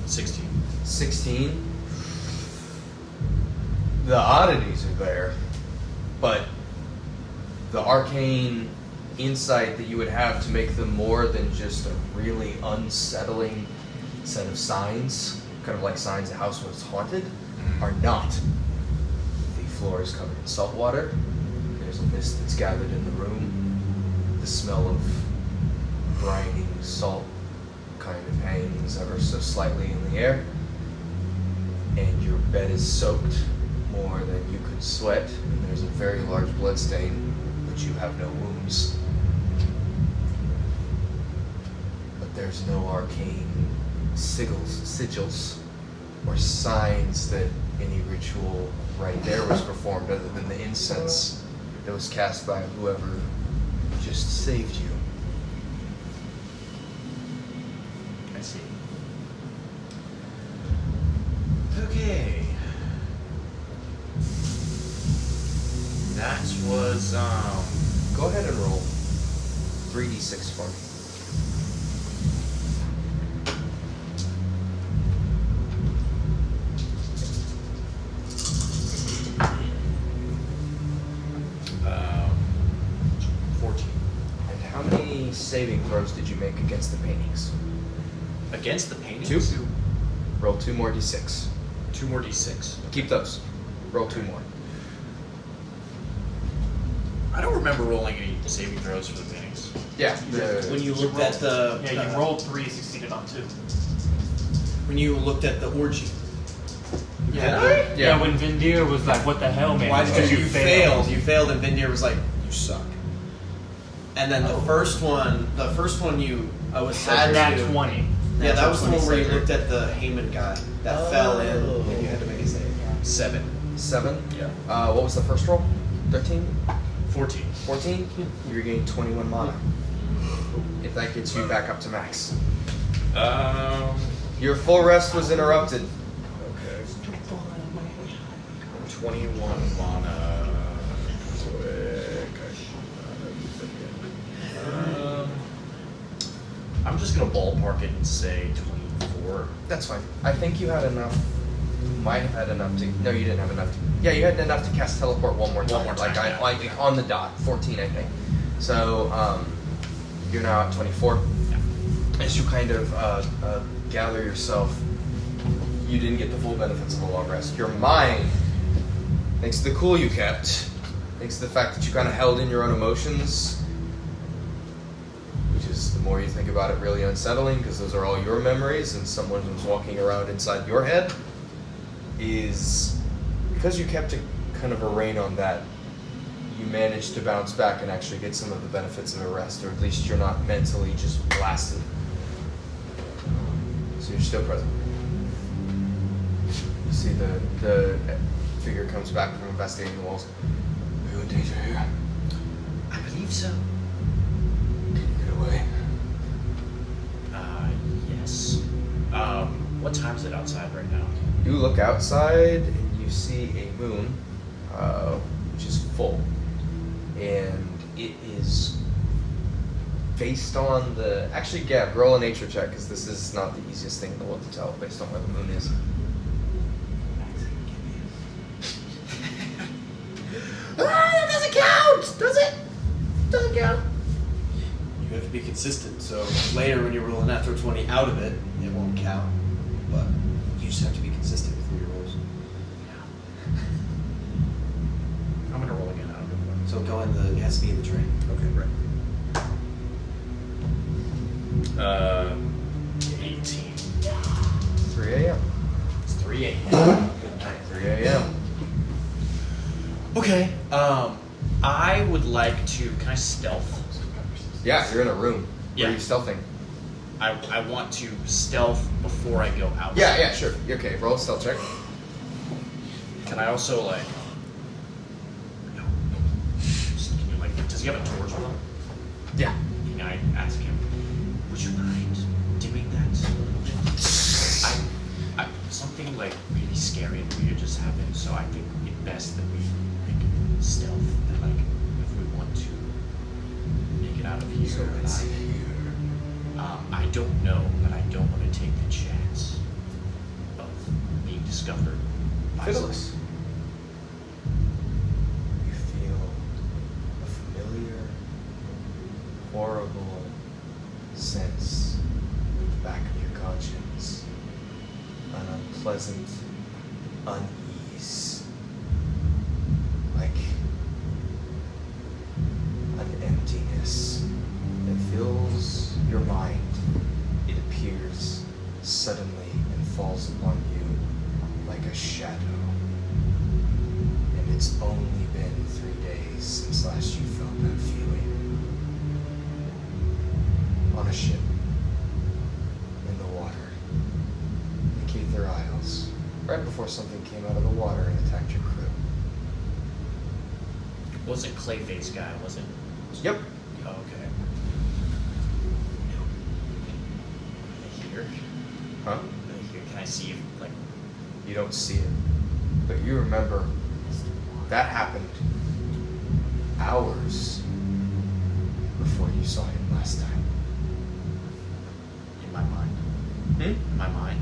$16. 16. The oddities are there, but the arcane insight that you would have to make them more than just a really unsettling set of signs, kind of like signs the house was haunted, are not. The floor is covered in salt water. There's a mist that's gathered in the room. The smell of brining salt kind of hangs ever so slightly in the air. And your bed is soaked more than you could sweat. And there's a very large blood stain, but you have no wounds. But there's no arcane sigils or signs that any ritual right there was performed other than the incense that was cast by whoever just saved you. I see. Okay. That was, Go ahead and roll 3d6 for me. um, 14. And how many saving throws did you make against the paintings? Against the paintings? 2. Roll 2 more d6. 2 more d6. Keep those. Roll 2 more. I don't remember rolling any saving throws for the paintings. Yeah. when you looked at the. Yeah, you rolled 3, succeeded on 2. When you looked at the orgy. Yeah. Yeah, when Vyndir was like, "What the hell, man?" Why? Because you failed. failed. You failed, and Vyndir was like, "You suck." And then the first one you was had Nat to. 20. Yeah, that was the one where you Saver. looked at the Haman guy that fell in, and you had to make a save. 7. 7. Yeah. What was the first roll? 13? 14. 14? You regain 21 mana. If that gets you back up to max. Your full rest was interrupted. Okay. 21 mana. Quick. I'm just gonna ballpark it and say 24. That's fine. I think you had enough. You might have had enough to. No, you didn't have enough to. Yeah, you had enough to cast teleport one more time. One more time, yeah. Like on the dot. 14, I think. So, you're now at 24. As you kind of gather yourself, you didn't get the full benefits of a long rest. Your mind, thanks to the cool you kept, thanks to the fact that you kind of held in your own emotions, which is the more you think about it, really unsettling, because those are all your memories, and someone who's walking around inside your head, is because you kept kind of a rein on that, you managed to bounce back and actually get some of the benefits of a rest, or at least you're not mentally just blasted. So you're still present. You see the figure comes back from investigating the walls. Are you in danger here? I believe so. Can you get away? Yes. What time is it outside right now? You look outside and you see a moon, which is full, and it is based on the. Actually, Gab, roll a nature check, because this is not the easiest thing in the world to tell based on where the moon is. That doesn't count! Does it? Doesn't count. You have to be consistent, so later when you roll a natural 20 out of it, it won't count. But you just have to be consistent with your rolls. I'm gonna roll again. I don't know. So go in the. It has to be in the train. Okay, right. 18. 3 a.m. It's 3 a.m. Good night. 3 a.m. Okay. I would like to. Can I stealth? Yeah, you're in a room. Yeah. Where are you stealthing? I want to stealth before I go out. Yeah, sure. Okay, roll a stealth check. Can I also like? Can you, like, does he have a torch with him? Yeah. Can I ask him? Would you mind dimming that? I something like really scary and weird just happened, so I think it's best that we make stealth. That like if we want to make it out of here. So it's here. I don't know, but I don't want to take the chance of being discovered by Hiffidulus. You feel a familiar, horrible sense in the back of your conscience. An unpleasant unease. Like an emptiness that fills your mind. It appears suddenly and falls upon you like a shadow. And it's only been 3 days since last you felt that feeling. On a ship. In the water. The Cather Isles. Right before something came out of the water and attacked your crew. Wasn't Clayface guy, was it? Yep. Oh, okay. Are they here? Huh? Are they here? Can I see if like You don't see it. But you remember that happened hours before you saw him last time. in my mind? Hmm? In my mind?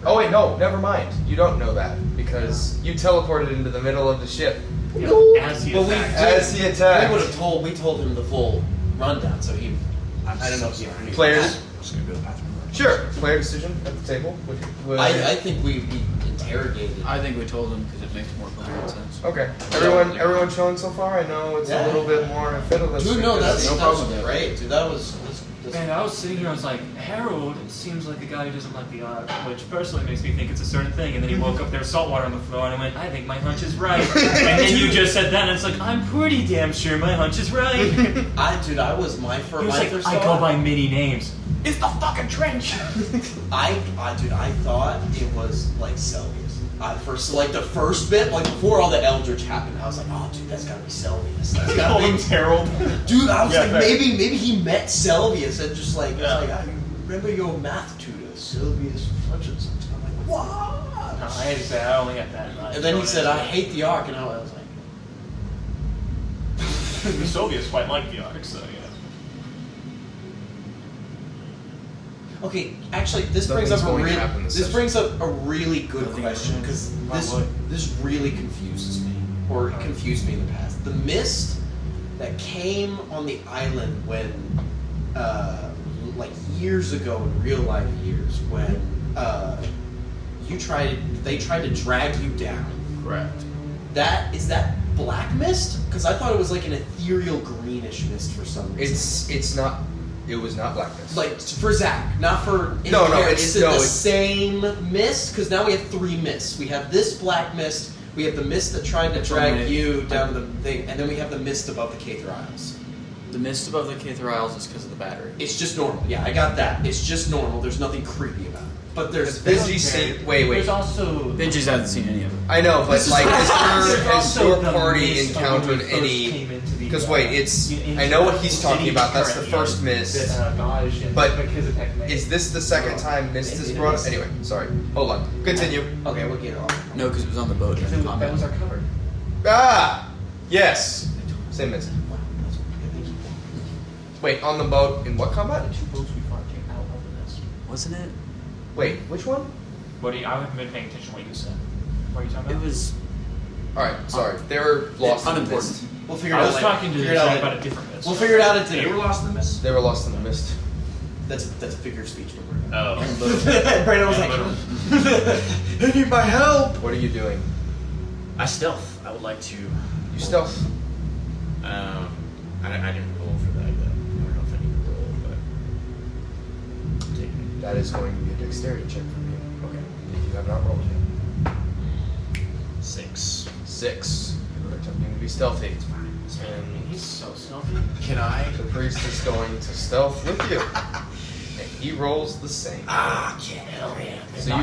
Oh wait, no, never mind. You don't know that because you teleported into the middle of the ship As he Well, we attacked. as he attacked. We told him the full rundown, so he. I don't know if he ever knew. Players, I'm just gonna go to the bathroom. sure. Player decision at the table. I think we interrogated. I think we told him because it makes more coherent sense. Okay. Everyone chilling so far? I know it's a Yeah. little bit more Hiffidulus. Dude, no, because- that's no problem with that. great, dude. That was. Man, I was sitting here, I was like, Harold seems like a guy who doesn't like the odd, which personally makes me think it's a certain thing. And then he woke up, there was salt water on the floor, and I went, I think my hunch is right. And then you just said that, and it's like, I'm pretty damn sure my hunch is right. I was my first. He was My like, first I go thought. by many names. It's the fucking trench! I thought it was like Selvius. First, like the first bit, like before all the Eldritch happened, I was like, oh, dude, that's gotta be Selvius. That's Call gotta him be. Harold. Dude, I was Yeah, like, fair. maybe he met Selvius and just like, Yeah. it's like, I remember your math tutor, Selvius Hutchinson. I'm like, what? No, I had to say, I only got that. And then he said, I hate the Ark, and I was like, The Soviets quite like the Ark, so yeah. okay, actually, this brings Nothing's up a going to really happen this this session. brings up a really good Nothing question because Probably. this really confuses me, or it confused me in the past. The mist that came on the island when, like years ago in real life years, when they tried to drag you down. Correct. Is that black mist? Because I thought it was like an ethereal greenish mist for some reason. It's not It was not black mist. Like for Zach, not for No, Is it the it's- same mist? Because now we have 3 mists. We have this black mist. We have the mist that tried to drag you down to the thing, and then we have the mist above the Cathar Isles. The mist above the Cathar Isles is because of the battery. It's just normal. Yeah, I got that. It's just normal. There's nothing creepy about it. But there's Busy scene. Wait. There's also Benji's hasn't seen any of it. I know, but like, has also your the party mist of when encountered we first any? came into the, Because wait, it's. I know what he's talking about. That's the first mist. Gadge and But Melchizedek made. Is this the second time mist is brought up? Anyway, sorry. Hold on. Continue. Okay, we'll get it off. No, because it was on the boat during That combat. was our cover. Ah, yes. Same mist. Wow, that's thank you. Wait, on the boat in what combat? The 2 boats we fought came out of the mist. Wasn't it? Wait, which one? What do you? I haven't been paying attention to what you said. What are you talking It about? was. All right, sorry. They were lost in the unimportant. mist. We'll figure it I out was later. talking to Figure it out Jack later. about a different mist. We'll figure it out at They were dinner. lost in the mist. They were lost in the mist. That's a figure of speech. Don't worry Oh. about it. Brandon was like, I need my help. What are you doing? I stealth. I would like to. You stealth. I didn't roll for that yet. I don't know if I need to roll, but I'm taking it. That is going to be a dexterity check from you. Okay. If you have not rolled yet. 6. 6. You are attempting to be stealthy. And He's so stealthy. Can I? the priest is going to stealth with you. And he rolls the same. Hell yeah. So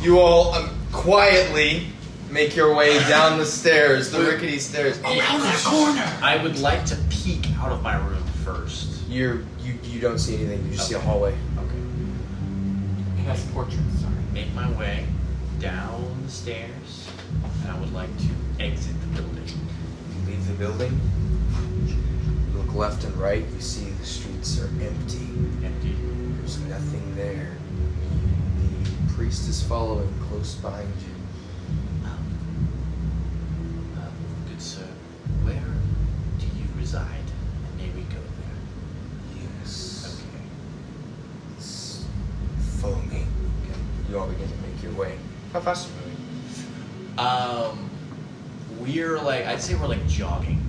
you all quietly make your way down the stairs, the rickety stairs. Around that corner. I would like to peek out of my room first. You don't see anything. You just see a hallway. Okay. That's portrait. Sorry. Make my way down the stairs, and I would like to exit the building. You leave the building. You look left and right. You see the streets are empty. Empty. There's nothing there. The priest is following close behind you. Good sir, where do you reside? And may we go there? Yes. Okay. It's foamy. Okay. You all begin to make your way. How fast are you moving? We're like, I'd say we're like jogging.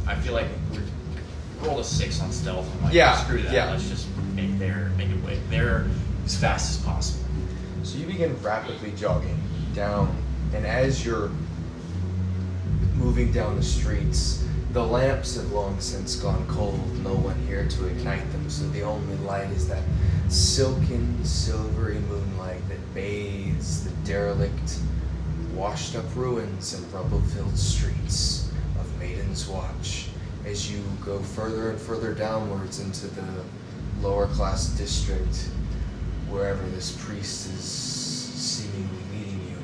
I feel like we rolled a 6 on stealth. I'm like, Yeah, screw that. yeah. Let's just make it way there as fast as possible. So you begin rapidly jogging down, and as you're moving down the streets, the lamps have long since gone cold. No one here to ignite them, so the only light is that silken, silvery moonlight that bathes the derelict, washed up ruins and rubble-filled streets of Maiden's Watch as you go further and further downwards into the lower class district, wherever this priest is seemingly leading you.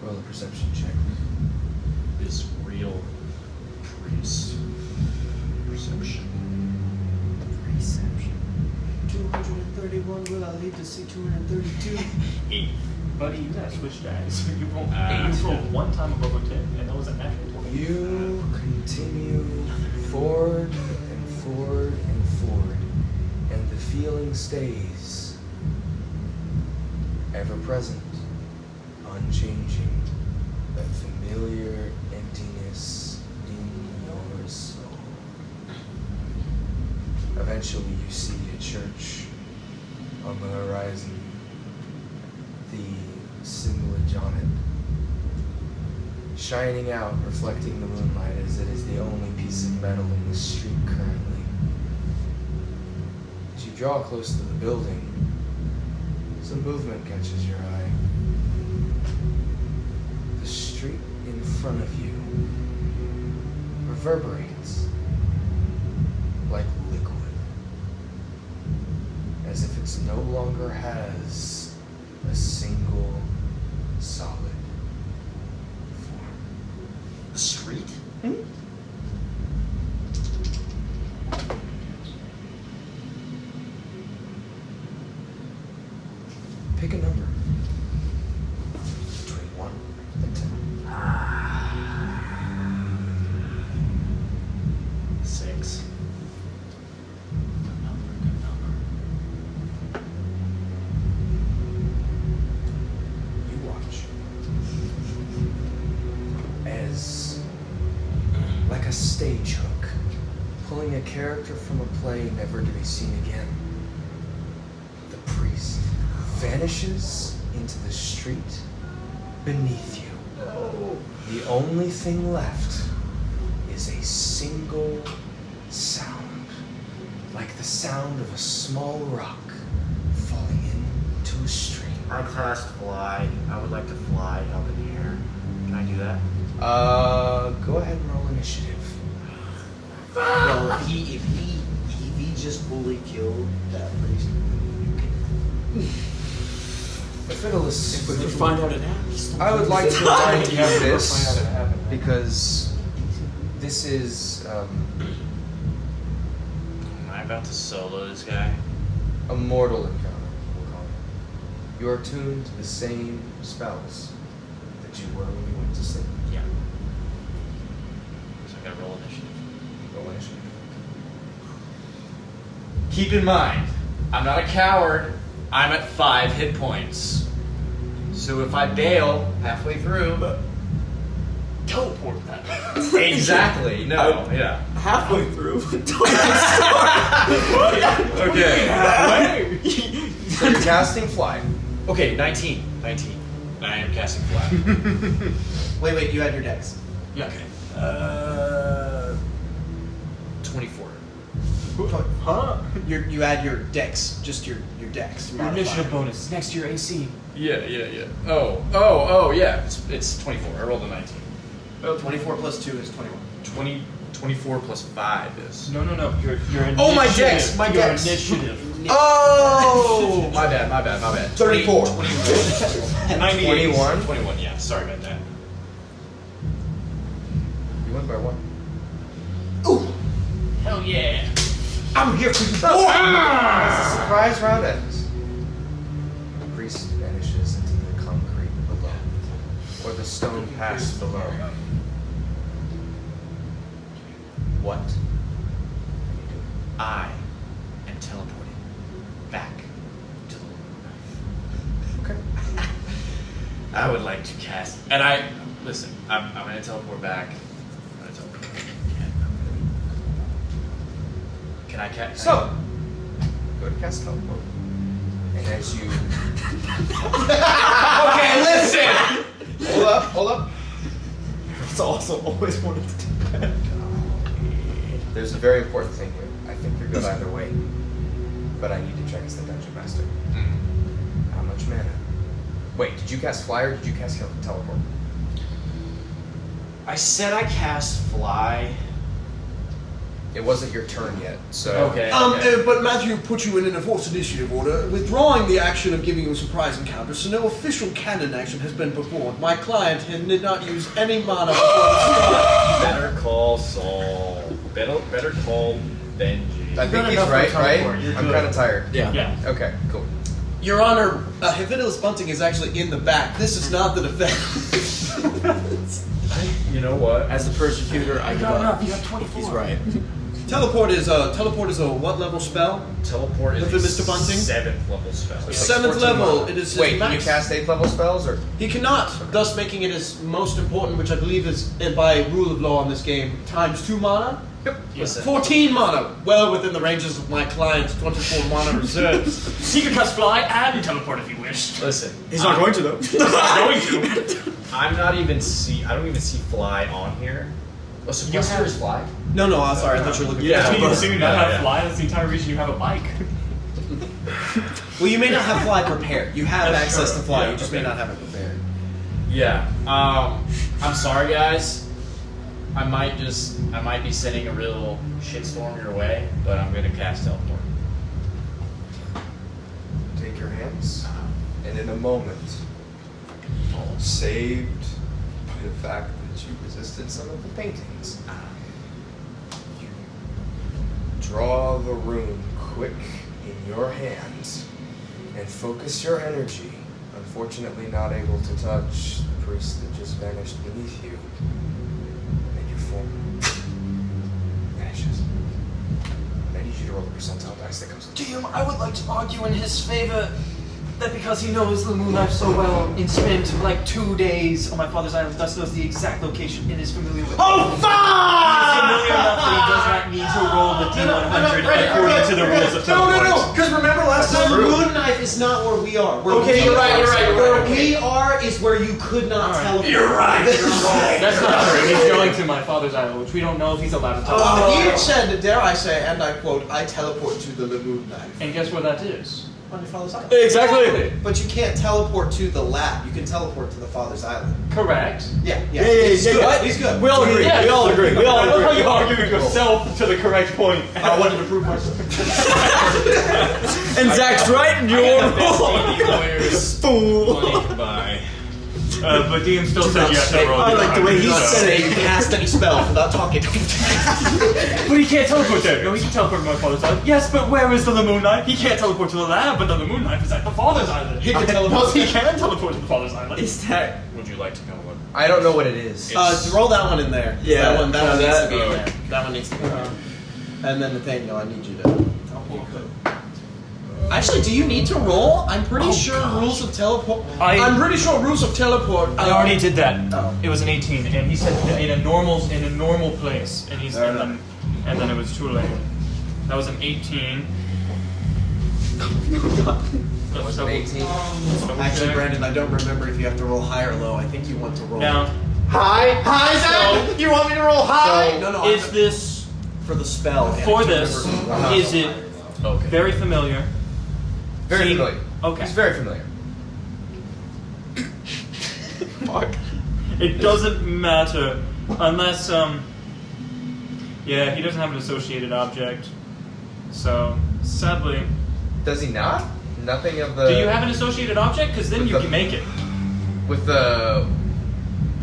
Roll a perception check. This real priest. Perception. 231 will I lead to see 232. 8. Buddy, you gotta switch dice. You rolled Ah, 8. You rolled 10. 1 time above a 10, and that was a natural 20. You continue forward and forward and forward, and the feeling stays ever present, unchanging, that familiar emptiness in your soul. Eventually, you see a church on the horizon, the assemblage on it, shining out, reflecting the moonlight as it is the only piece of metal in the street currently. As you draw close to the building, some movement catches your eye. The street in front of you reverberates like liquid, as if it no longer has a single solid form. The street? Pick a number between 1 and 10. 6. Good number, good number. You watch as, like a stage hook pulling a character from a play never to be seen again. The priest vanishes into the street beneath you. The only thing left is a single sound, like the sound of a small rock falling into a stream. I cast fly. I would like to fly up in the air. Can I do that? Go ahead and roll initiative. Well, if he just fully killed that priest. Hiffidulus, But you find out it happens. I would like to remind you of Find out this it happened. because this is Am I about to solo this guy? a mortal encounter, we'll call it. You are tuned to the same spells that you were when you went to sleep. Yeah. So I gotta roll initiative. Roll initiative. Keep in mind, I'm not a coward. I'm at 5 hit points. So if I bail halfway through, Teleport that. exactly. No. Yeah. Halfway through. Okay. So you're casting fly. Okay. 19. I am casting flat. Wait, you had your dex. Yeah. Okay. 24. Huh? You add your dex, just your dex. Your modifier. initiative bonus next to your AC. Yeah. Oh, yeah. It's 24. I rolled a 19. 24 plus 2 is 21. 24 plus 5 is. No. Your initiative. Oh, my dex, my Your dex. initiative. Oh! My bad. 34. 21? 21, yeah. Sorry about that. You went by one. Hell yeah. I'm here for you. As the surprise round ends, the priest vanishes into the concrete below, or the stone pass below. What? I am teleporting back to the Okay. I would like to cast, and listen. I'm going to teleport back. Can I cast? So, go to cast teleport. And as you... Okay, listen. Hold up. It's also always wanted to do that. There's a very important thing here. I think you're good either way. But I need to check as the dungeon master. How much mana? Wait, did you cast fly or did you cast teleport? I said I cast fly. It wasn't your turn yet, so... Okay. But Matthew put you in an enforced initiative order, withdrawing the action of giving you a surprise encounter, so no official canon action has been performed. My client did not use any mana before Better call Saul. Better call Benji. I think he's right? I'm kind of tired. Yeah. Okay, cool. Your Honor, Hiffidulus Bunting is actually in the back. This is not the defense. You know what? As the persecutor, I give Enough. up. You have 24. He's right. Teleport is a what level spell? Teleport is With Mr. Bunting? 7th level spell. It's like 7th 14 level. mana. It is his Wait, can you max. cast 8th level spells, or...? He cannot, thus making it his most important, which I believe is by rule of law in this game, times 2 mana. Yep. Listen. 14 mana, well within the ranges of my client's 24 mana reserves. Secret cast fly and teleport if you wish. Listen. He's not going to though. He's not going to. I don't even see fly on here. Oh, so You plus have- 2 is fly? No, I'm sorry, I thought you were looking Yeah. for You assuming not Yeah. have fly, that's the entire reason you have a bike. Well, you may not have fly prepared. You have That's access true. to fly, Yeah, you just okay. may not have it prepared. Yeah. I'm sorry, guys. I might be sending a real shitstorm your way, but I'm gonna cast teleport. Take your hands, and in a moment, all saved by the fact that you resisted some of the paintings, you draw the rune quick in your hands and focus your energy, unfortunately not able to touch the priest that just vanished beneath you, and your form vanishes. I need you to roll the percentile dice that comes with it. Damn, I would like to argue in his favor that because he knows the moon life so well and spent like 2 days on my father's island, thus knows the exact location and is familiar with Oh, He is familiar enough that he does not need to roll the D100 according to the rules of teleport. No. Because remember last time, the true. moon knife is not where we are. Where Okay, we you're are- right, you're right. Where we are is where you could not teleport. You're right. That's not true. He's going to my father's island, which we don't know if he's allowed to teleport. He said, dare I say, and I quote, I teleport to the moon knife. And guess where that is? On your father's island. Exactly. But you can't teleport to the lab. You can teleport to the father's island. Correct. Yeah. He's good. What? He's good. We all agree. Yes. We all agree. We all I love how agree. you argued yourself to the correct point. I wanted to prove myself. And Zach's right, and you're wrong. lawyers Fool. flank by. But DM still said you have to roll. I like the way he said it. You cast any spell without talking. But he can't teleport there. No, he can teleport to my father's island. Yes, but where is the moon knife? He can't teleport to the lab, but the moon knife is at the father's island. He can teleport. No, he can teleport to the father's island. Is that? Would you like to know what? I don't know what it is. Roll that one in there. Yeah, That one no, needs that- to be in there. That one needs to be in there. And then Nathaniel, I need you to. Actually, do you need to roll? I'm pretty sure rules of teleport. I'm pretty sure rules of teleport. I already did that. Oh. It was an 18, and he said in a normal place, and he's and then it was too late. That was an 18. It was an 18. Actually, Brandon, I don't remember if you have to roll high or low. I think you want to roll. Now, High, Zach? You want me to roll high? No, no. is this for the spell? and I for can't this? remember. Is it Okay. very familiar? Very See- familiar. Okay. He's very familiar. It doesn't matter unless yeah, he doesn't have an associated object. So sadly, Does he not? Nothing of the. do you have an associated object? Because then With you the- can make it. With the.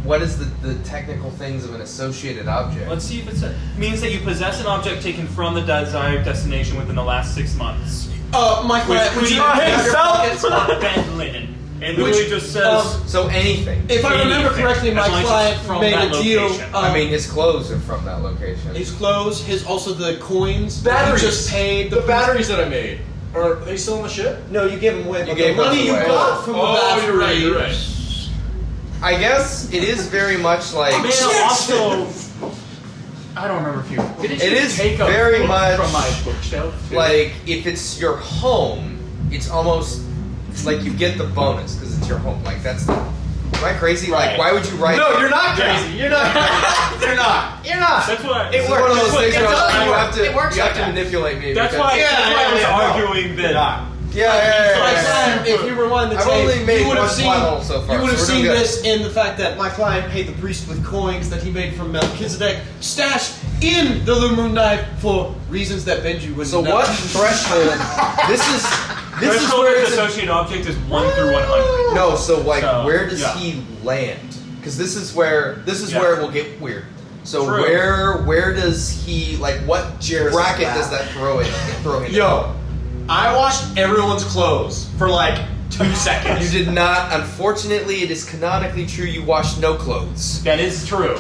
What is the technical things of an associated object? Let's see if it means that you possess an object taken from the desired destination within the last 6 months. My client, Which would you could be have your pockets? bed linen. And literally just says. So anything. If I remember anything, correctly, my as long as it's client from made that a deal. location. I mean, his clothes are from that location. His clothes, also the coins. Batteries. You just paid The batteries that I made. Are they still on the ship? No, you gave them away. You But gave the money those you away. got from the batteries. you're right. You're right. I guess it is very much like. Man, also. I don't remember if you. Didn't It you is take a very book much from my bookshelf? too? Like, if it's your home, it's almost like you get the bonus because it's your home. Like, that's the. Am I crazy? Right. Like, why would you write? No, you're not crazy. You're not. You're not. You're not. That's why. It's one of those things where you have to. It works You have like to that. manipulate me. That's because- why. Yeah, that's why I was yeah, no. arguing that. My Yeah. client, if you rewind the I've tape, only made you would have one seen, plot hole so far, you would have so we're seen doing good. this in the fact that my client paid the priest with coins that he made from Melchizedek, stashed in the Lumoon knife for reasons that Benji would So know. what threshold? This is Threshold where of it's associate object is 1 through 100. no. So like, So, where does yeah. he land? Because this is where Yeah. where it will get weird. So True. where does he like what Jairus' bracket lap. does that throw him? Yo, I washed everyone's clothes for like 2 seconds. You did not. Unfortunately, it is canonically true. You washed no clothes. That is true.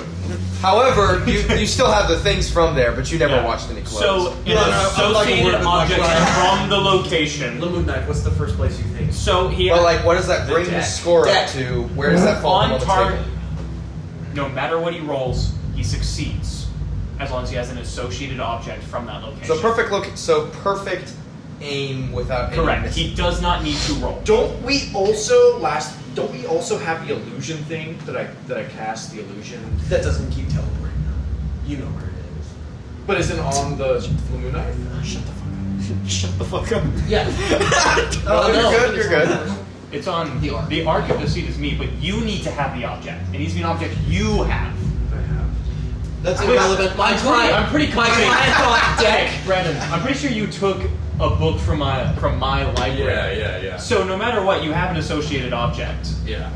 However, you still have the things from there, but you never Yeah. washed any clothes. So, an No, no, I'd like a word associated with my object client. from the location. Lumoon knife, what's the first place you think? So he but like, what does that bring The his deck. score Deck. up to? Where does that fall on on the target. table? No matter what he rolls, he succeeds, as long as he has an associated object from that location. So perfect aim without any Correct. missing. He does not need to roll. Don't we also have the illusion thing that I cast the illusion? That doesn't keep teleporting. You know where it is. But is it on the moon knife? Shut the fuck up. Yeah. Oh, you're good. It's on The arc. The arc of the seat is me, but you need to have the object. It needs to be an object you have. That's irrelevant. My client. I'm pretty My confident. client thought deck. Brandon, I'm pretty sure you took a book from my library. Yeah. So no matter what, you have an associated object. Yeah.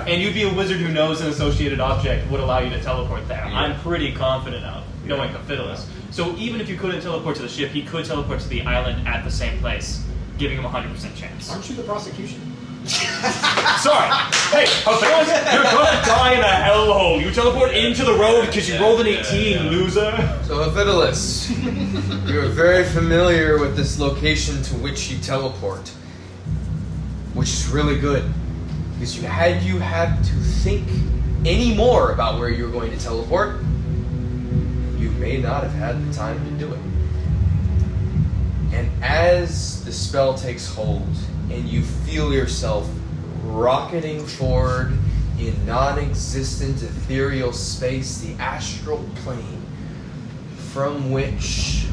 And you'd be a wizard who knows an associated object would allow you to teleport there. Yeah. I'm pretty confident of knowing Hiffidulus. So even if you couldn't teleport to the ship, he could teleport to the island at the same place, giving him a 100% chance. Aren't you the prosecution? Sorry. Hey, Hiffidulus, you're gonna die in a hellhole. You teleport into the road because you rolled an 18, loser. So Hiffidulus, you are very familiar with this location to which you teleport. which is really good. Because you had to think any more about where you're going to teleport, you may not have had the time to do it. And as the spell takes hold and you feel yourself rocketing forward in non-existent ethereal space, the astral plane, from which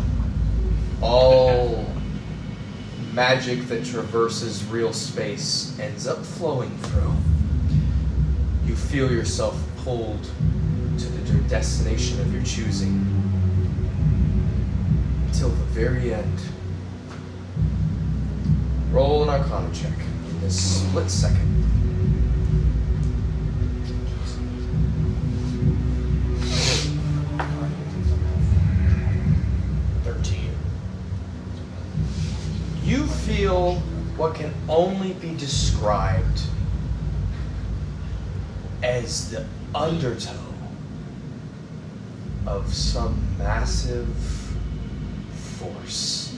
all magic that traverses real space ends up flowing through, you feel yourself pulled to the destination of your choosing until the very end. Roll an Arcana check in this split second. You feel what can only be described as the undertow of some massive force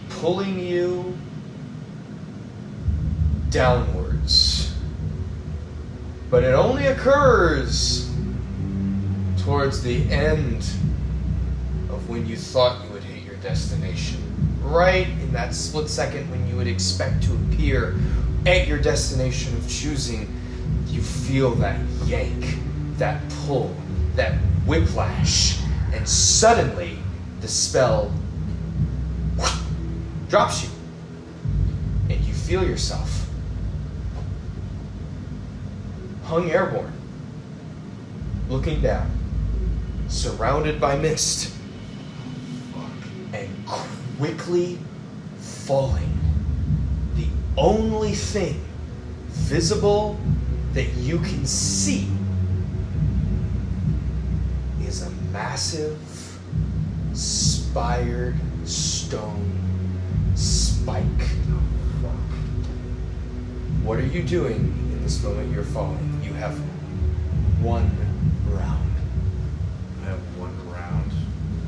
pulling you downwards. But it only occurs towards the end of when you thought you would hit your destination. Right in that split second when you would expect to appear at your destination of choosing, you feel that yank, that pull, that whiplash, and suddenly the spell drops you, and you feel yourself hung airborne, looking down, surrounded by mist, and quickly falling. The only thing visible that you can see is a massive spired stone spike. What are you doing in this moment you're falling? You have 1 round. I have 1 round.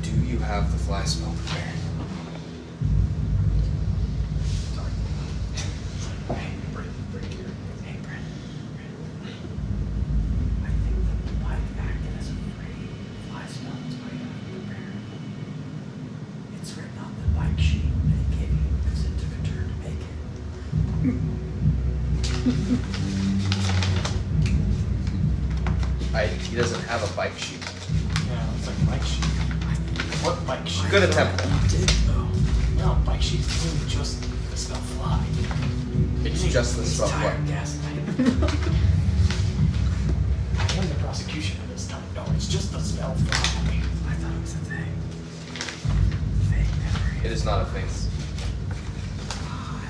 Do you have the fly spell prepared? He doesn't have a bike sheet. Yeah, it's like a bike sheet. What bike sheet? Good attempt. No, bike sheet is really just the spell fly. It's just the spell fly. I am the prosecution of this time. No, it's just the spell fly. I thought it was a thing. Fake memory. It is not a thing.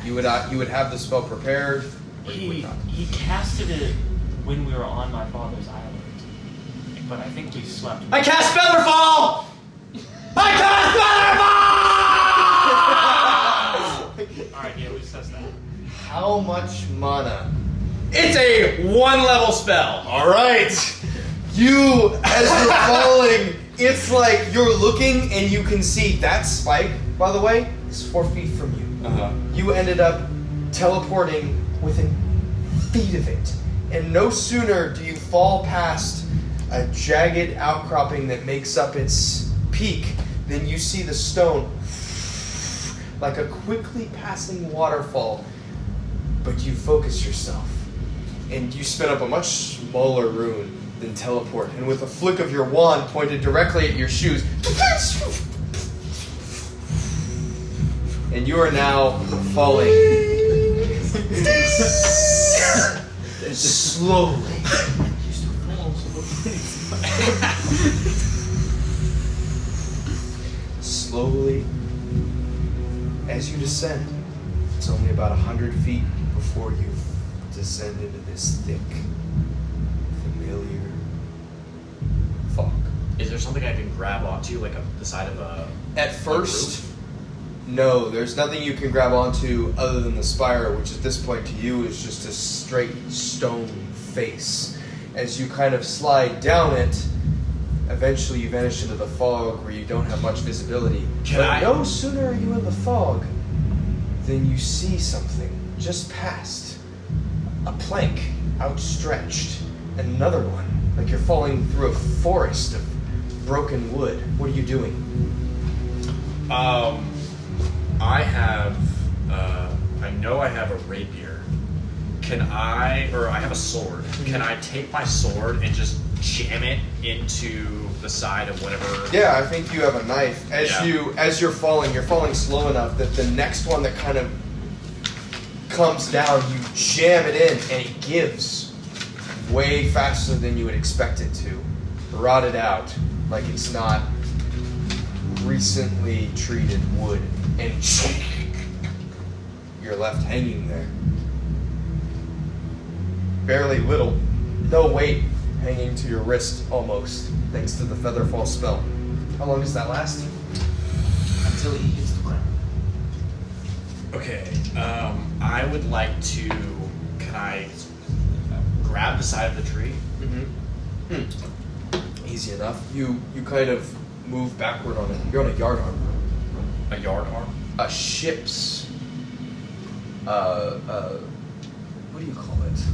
You would have the spell prepared, or you would not. He casted it when we were on my father's island. But I think we slept. I cast Featherfall! I cast Featherfall! Alright, yeah, we assessed that. How much mana? It's a 1-level spell. All right. You, as you're falling, it's like you're looking and you can see that spike, by the way, is 4 feet from you. Uh-huh. You ended up teleporting within feet of it. And no sooner do you fall past a jagged outcropping that makes up its peak than you see the stone like a quickly passing waterfall. But you focus yourself and you spin up a much smaller rune than teleport. And with a flick of your wand pointed directly at your shoes, and you are now falling slowly. Slowly, as you descend, it's only about 100 feet before you descend into this thick, familiar fog. Is there something I can grab onto, like the side of a... At first, no, there's nothing you can grab onto other than the spire, which at this point to you is just a straight stone face. As you kind of slide down it, eventually you vanish into the fog where you don't have much visibility. No sooner are you in the fog than you see something just past a plank outstretched, and another one, like you're falling through a forest of broken wood. What are you doing? I have, I know I have a rapier. I have a sword. Can I take my sword and just jam it into the side of whatever? Yeah, I think you have a knife. As you're falling slow enough that the next one that kind of comes down, you jam it in, and it gives way faster than you would expect it to. Rotted out, like it's not recently treated wood, and you're left hanging there. Barely little, no weight, hanging to your wrist almost, thanks to the Featherfall spell. How long does that last? Until he hits the ground. Okay, I would like to. Can I grab the side of the tree? Easy enough. You kind of move backward on it. You're on a yard arm. A yard arm? A ship's what do you call it?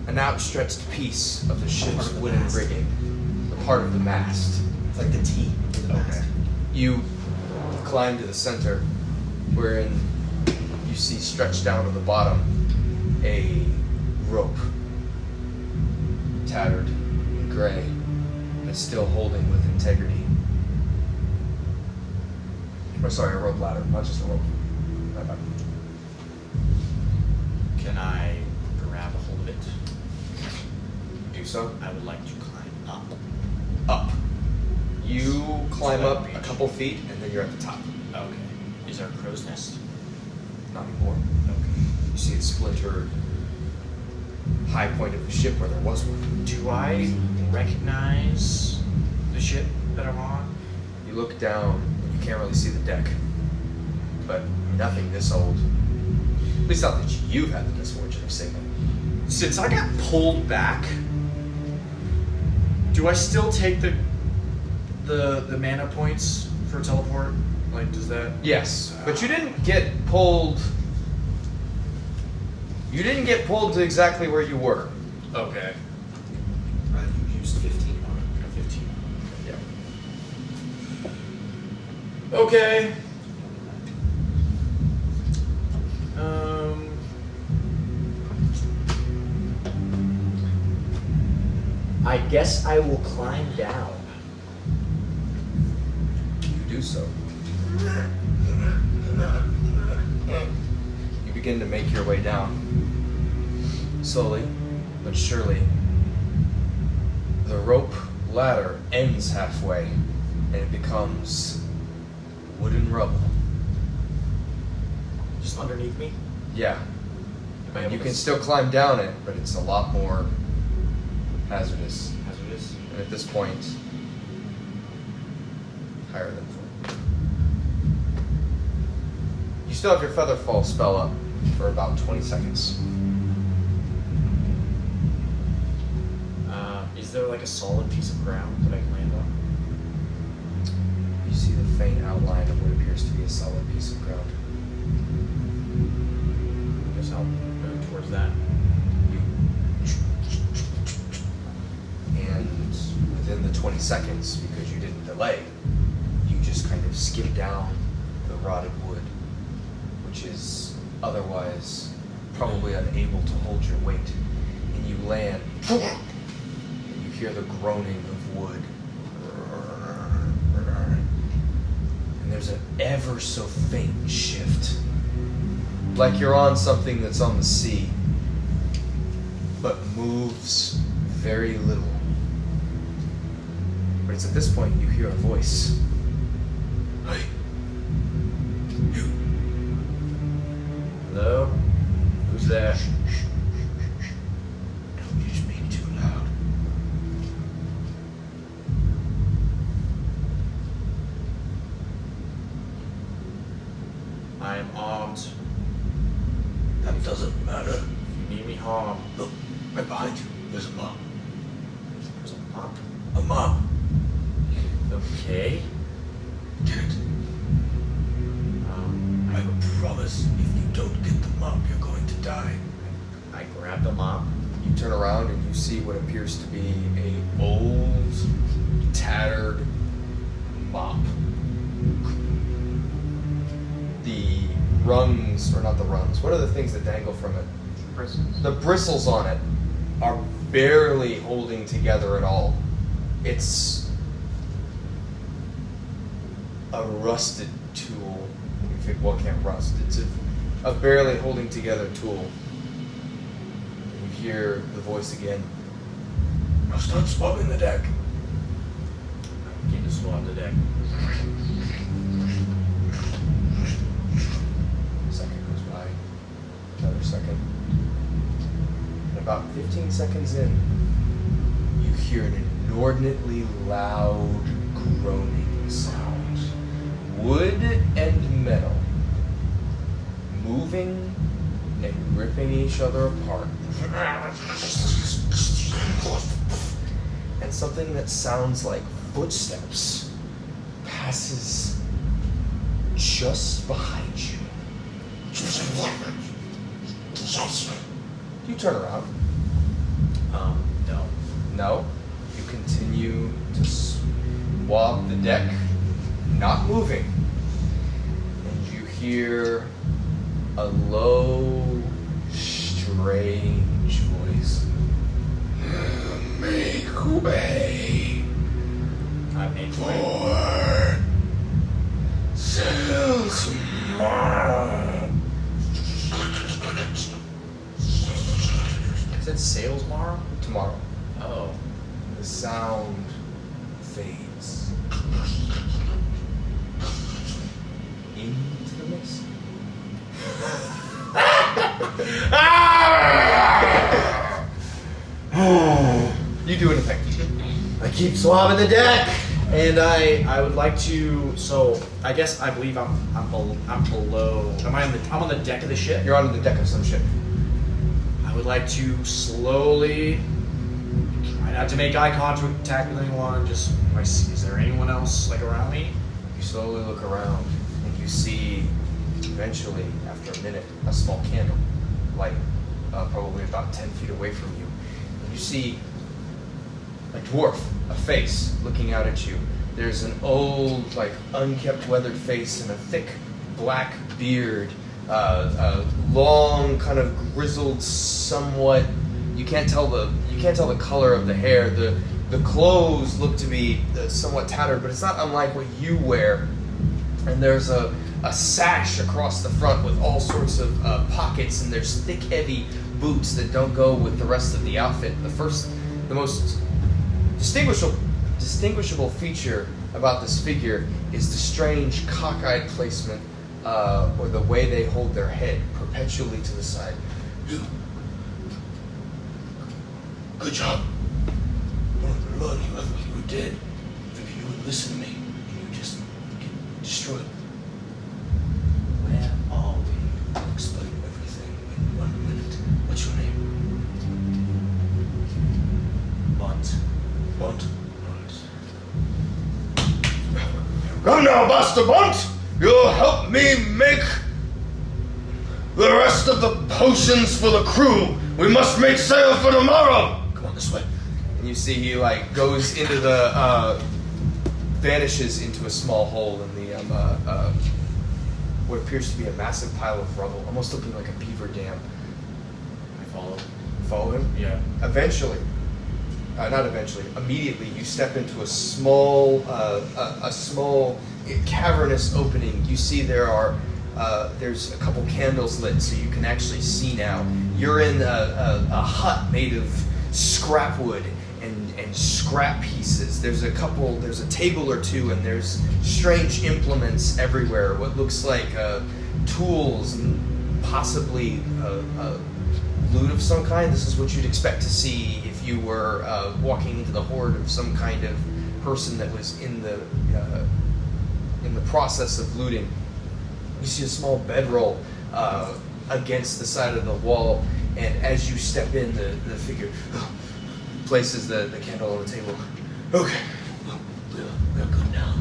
An outstretched piece of the ship's wooden rigging. The part of the mast. It's like the T in the mast. You climb to the center, wherein you see stretched down to the bottom a rope. Tattered and gray, but still holding with integrity. Or sorry, a rope ladder, not just a rope. My bad. Can I grab a hold of it? Do so. I would like to climb up. Up. You climb that up reach? a couple feet, and then you're at the top. Okay. Is there a crow's nest? Not anymore. Okay. You see the splintered high point of the ship where there was one. Do I recognize the ship that I'm on? You look down, and you can't really see the deck. But nothing this old. At least not that you've had the misfortune of seeing it. Since I got pulled back, do I still take the mana points for teleport? Like, does that? Yes, but you didn't get pulled. You didn't get pulled to exactly where you were. Okay. You used 15 on it. 15. Yeah. Okay. I guess I will climb down. You do so. You begin to make your way down. Slowly, but surely. The rope ladder ends halfway, and it becomes wooden rubble. Just underneath me? Yeah. Am I And able you to can still climb down it, but it's a lot more hazardous. Hazardous? And at this point, higher than full. You still have your Featherfall spell up for about 20 seconds. Is there like a solid piece of ground that I can land on? You see the faint outline of what appears to be a solid piece of ground. I guess I'll move towards that. And within the 20 seconds, because you didn't delay, you just kind of skip down the rotted wood, which is otherwise probably unable to hold your weight. And you land, and you hear the groaning of wood. And there's an ever so faint shift. Like you're on something that's on the sea, but moves very little. But it's at this point you hear a voice. Hey, you. Hello? Who's there? Don't you speak too loud. I am armed. That doesn't matter. If you need me harmed. Look, right behind you. There's a mob. There's a mop. A mob. Okay. Get it? I promise if you don't get the mob, you're going to die. around and you see what appears to be a old, tattered mop. The rungs, or not the rungs, what are the things that dangle from it? Bristles. The bristles on it are barely holding together at all. It's a rusted tool. If it, well, it can't rust. It's a barely holding together tool. And you hear the voice again. Now start swabbing the deck. Begin to swab the deck. A second goes by. Another second. And about 15 seconds in, you hear an inordinately loud groaning sound. Wood and metal moving and ripping each other apart. And something that sounds like footsteps passes just behind you. You turn around. No. No. You continue to swab the deck, not moving. And you hear a low, strange voice. Make way I made way. for Sildrani. Is it sales tomorrow? Tomorrow. Oh. The sound fades into the mist. You do anything. I keep swabbing the deck, and I would like to. So I guess I believe I'm below. I'm on the deck of the ship. You're on the deck of some ship. I would like to slowly try not to make eye contact with anyone. Just is there anyone else like around me? You slowly look around and you see, eventually, after a minute, a small candle light, probably about 10 feet away from you. And you see a dwarf, a face, looking out at you. There's an old, like, unkept, weathered face and a thick black beard, a long, kind of grizzled, somewhat. You can't tell the color of the hair. The clothes look to be somewhat tattered, but it's not unlike what you wear. And there's a sash across the front with all sorts of pockets, and there's thick, heavy boots that don't go with the rest of the outfit. The most distinguishable feature about this figure is the strange cockeyed placement, or the way they hold their head perpetually to the side. Good job. I wanted to learn you after you were dead. If you would listen to me, and you just get destroyed. Where are we? I'll explain everything in 1 minute. What's your name? Bunt. Bunt? Right. Come now, Master Bunt! You'll help me make the rest of the potions for the crew. We must make sail for tomorrow! Come on this way. And you see he goes into the vanishes into a small hole in the what appears to be a massive pile of rubble, almost looking like a beaver dam. I follow. Follow him? Yeah. Immediately you step into a small cavernous opening. You see there's a couple candles lit so you can actually see now. You're in a hut made of scrap wood and scrap pieces. There's a table or two, and there's strange implements everywhere. What looks like tools and possibly loot of some kind. This is what you'd expect to see if you were walking into the horde of some kind of person that was in the process of looting. You see a small bedroll against the side of the wall, and as you step in, the figure places the candle on the table. Okay, we're good now.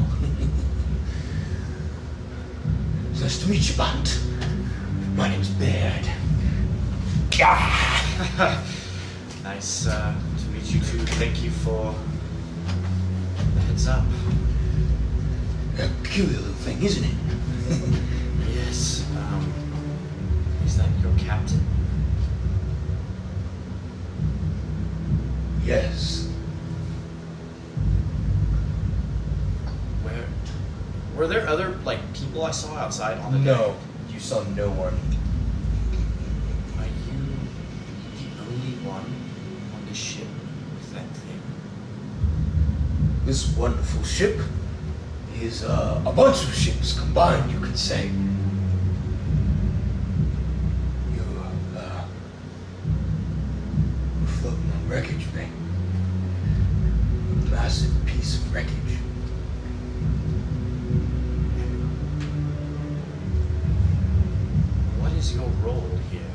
It's nice to meet you, Bunt. My name's Baird. Nice to meet you too. Thank you for the heads up. A peculiar little thing, isn't it? Yes. Is that your captain? Yes. Were there other people I saw outside on the No, you saw no one. Are you the only one on the ship with that thing? This wonderful ship is a bunch of ships combined, you could say. We're floating on wreckage, mate. A massive piece of wreckage. What is your role here?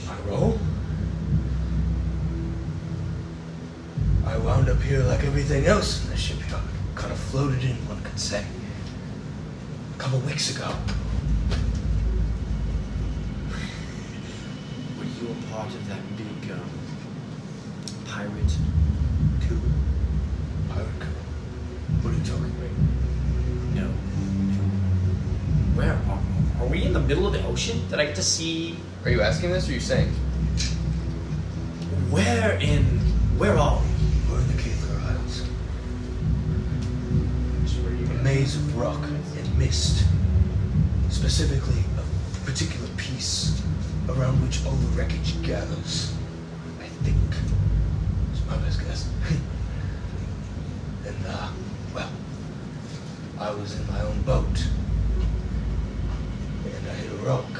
My role? I wound up here like everything else in the shipyard. Kind of floated in, one could say. A couple weeks ago. Were you a part of that big pirate coup? Pirate crew. What are you talking about? No. Where are we in the middle of the ocean? Did I get to see? Are you asking this or are you saying? Where are we? We're in the Kathar Isles. A maze of rock and mist. Specifically, a particular piece around which all the wreckage gathers. I think. It's my best guess. And, well, I was in my own boat. And I hit a rock.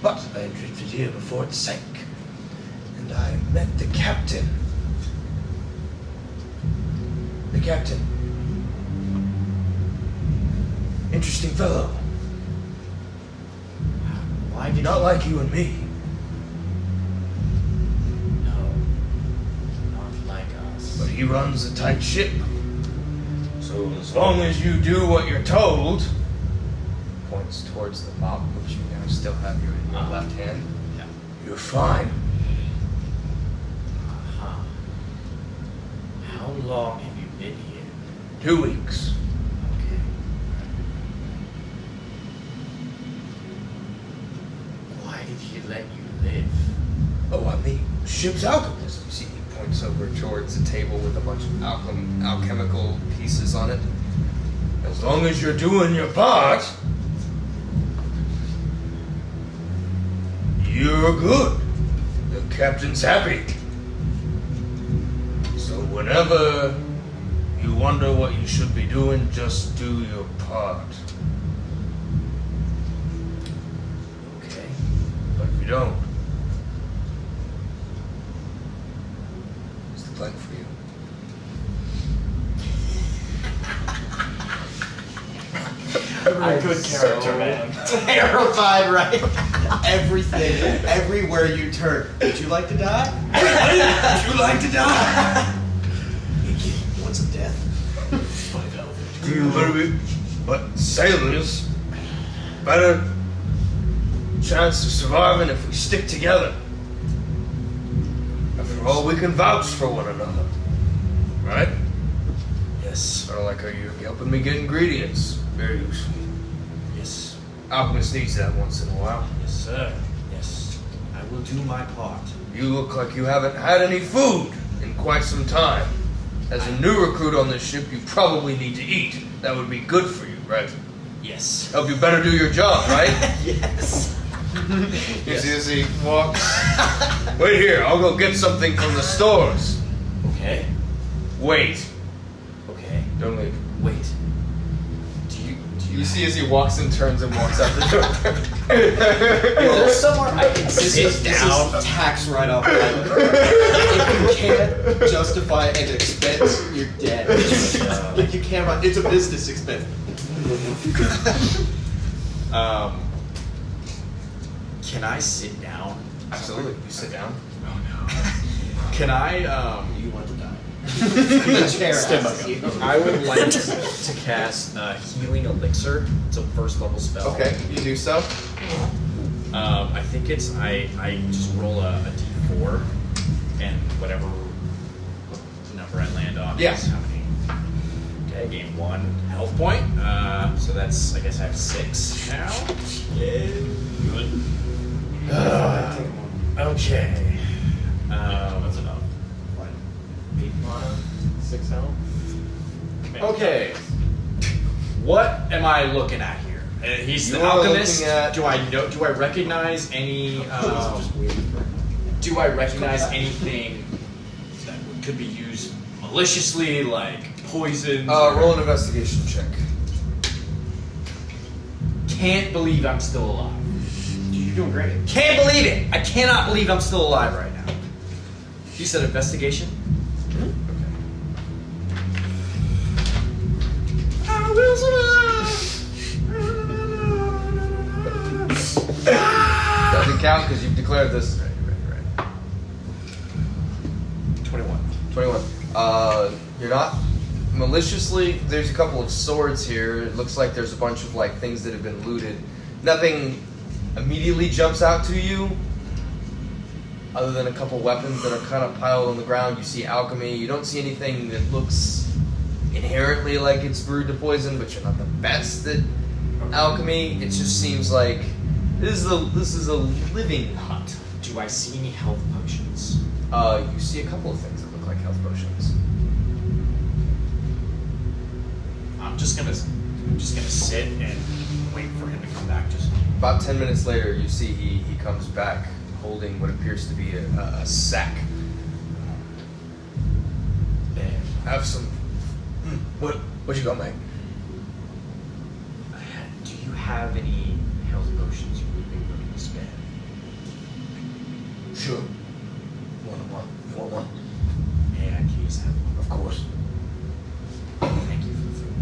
But I had drifted here before it sank. And I met the captain. The captain. Interesting fellow. Why did Not like you and me. No, not like us. But he runs a tight ship. So as long as you do what you're told, Points towards the mop, which you now still have in your left hand. you're fine. Uh-huh. How long have you been here? 2 weeks. Okay. Why did he let you live? Oh, I mean, ship's alchemist. You see, he points over towards a table with a bunch of alchemical pieces on it. As long as you're doing your part, you're good. The captain's happy. So whenever you wonder what you should be doing, just do your part. Okay. But if you don't, it's the plank for you. Very good character, man. Terrified, right? Everything, everywhere you turn. Would you like to die? Would you like to die? You want some death? But sailors, better chance of surviving if we stick together. After all, we can vouch for one another, right? Yes. Sort of like how you're helping me get ingredients. Very useful. Yes. Alchemist needs that once in a while. Yes, sir. Yes. I will do my part. You look like you haven't had any food in quite some time. As a new recruit on this ship, you probably need to eat. That would be good for you, right? Yes. Help you better do your job, right? Yes. You see as he walks. Wait here, I'll go get something from the stores. Okay. Wait. Okay. Don't leave. Wait. You see as he walks and turns and walks out the door. Is there somewhere I can sit this down? is tax write-off. If you can't justify an expense, you're dead. Like you can't run. It's a business expense. Can I sit down? Absolutely. You sit down. Can I You want to die. The chair asks you. I would like to cast Healing Elixir. It's a first level spell. Okay, you do so. I think it's I just roll a d4 and whatever number I land on. Yeah. Is how many? Okay, gain 1 health point. So that's, I guess I have 6 now. Yeah. Good. Okay. That's enough. 8 mana, 6 health. Okay. What am I looking at here? He's the You are alchemist. looking at- Do I recognize any? Do I recognize anything that could be used maliciously, like poisons? Roll an investigation check. Can't believe I'm still alive. You're doing great. Can't believe it. I cannot believe I'm still alive right now. You said investigation? I will survive. Doesn't count because you've declared this. Right. 21. 21. You're not maliciously. There's a couple of swords here. It looks like there's a bunch of like things that have been looted. Nothing immediately jumps out to you, other than a couple weapons that are kind of piled on the ground. You see alchemy. You don't see anything that looks inherently like it's brewed to poison, but you're not the best at alchemy. It just seems like this is a living hut. Do I see any health potions? You see a couple of things that look like health potions. I'm just gonna sit and wait for him to come back. Just About 10 minutes later, you see he comes back holding what appears to be a sack. Have some. What you got, mate? do you have any health potions you would be willing to spare? Sure. You want one? May I please have one? Of course. Thank you for the food.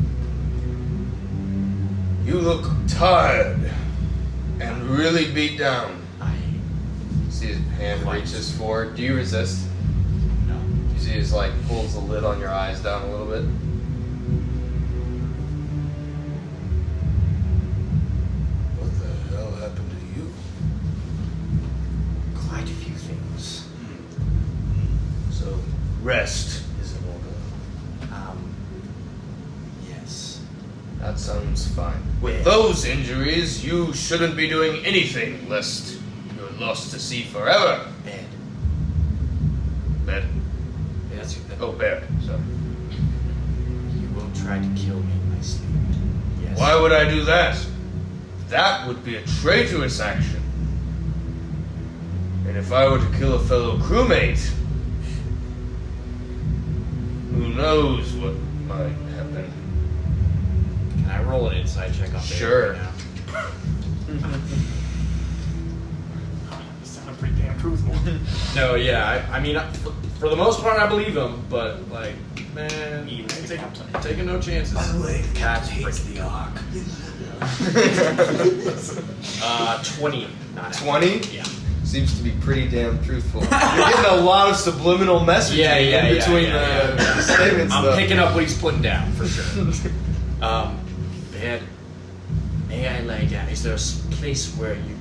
You look tired and really beat down. See his hand Quite. reaches forward. Do you resist? No. You see his like pulls the lid on your eyes down a little bit. What the hell happened to you? Quite a few things. So, rest is in order. Yes. That sounds fine. With those injuries, you shouldn't be doing anything, lest you're lost to sea forever. Bed. Bed. Yeah, that's your bed. Oh, bed. Sorry. You will try to kill me in my sleep. Yes. Why would I do that? That would be a traitorous action. And if I were to kill a fellow crewmate, who knows what might happen? Can I roll an inside check on Bed Sure. right now? That sounded pretty damn truthful. No, yeah. I mean, for the most part, I believe him, but like, man, taking no chances. By the way, the That's captain hates freaking the ark. 20. Not 20? Yeah. Seems to be pretty damn truthful. You're getting a lot of subliminal messaging in between the statements. I'm though. picking up what he's putting down for sure. Bed, may I lie down? Is there a place where you?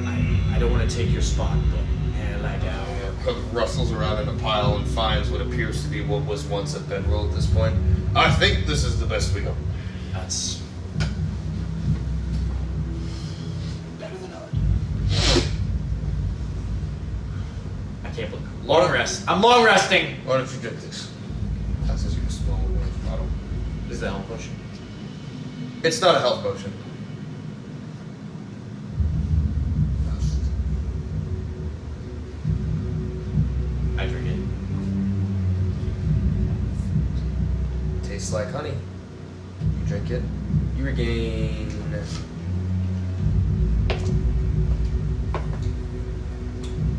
I don't want to take your spot, but may I lie down? Hook rustles around in a pile and finds what appears to be what was once a bedroll at this point. I think this is the best we go. That's Better than ours. I can't believe long rest. I'm long resting. Why don't you drink this? Passes you a small orange bottle. Is that health potion? It's not a health potion. I drink it. Tastes like honey. You drink it. You regain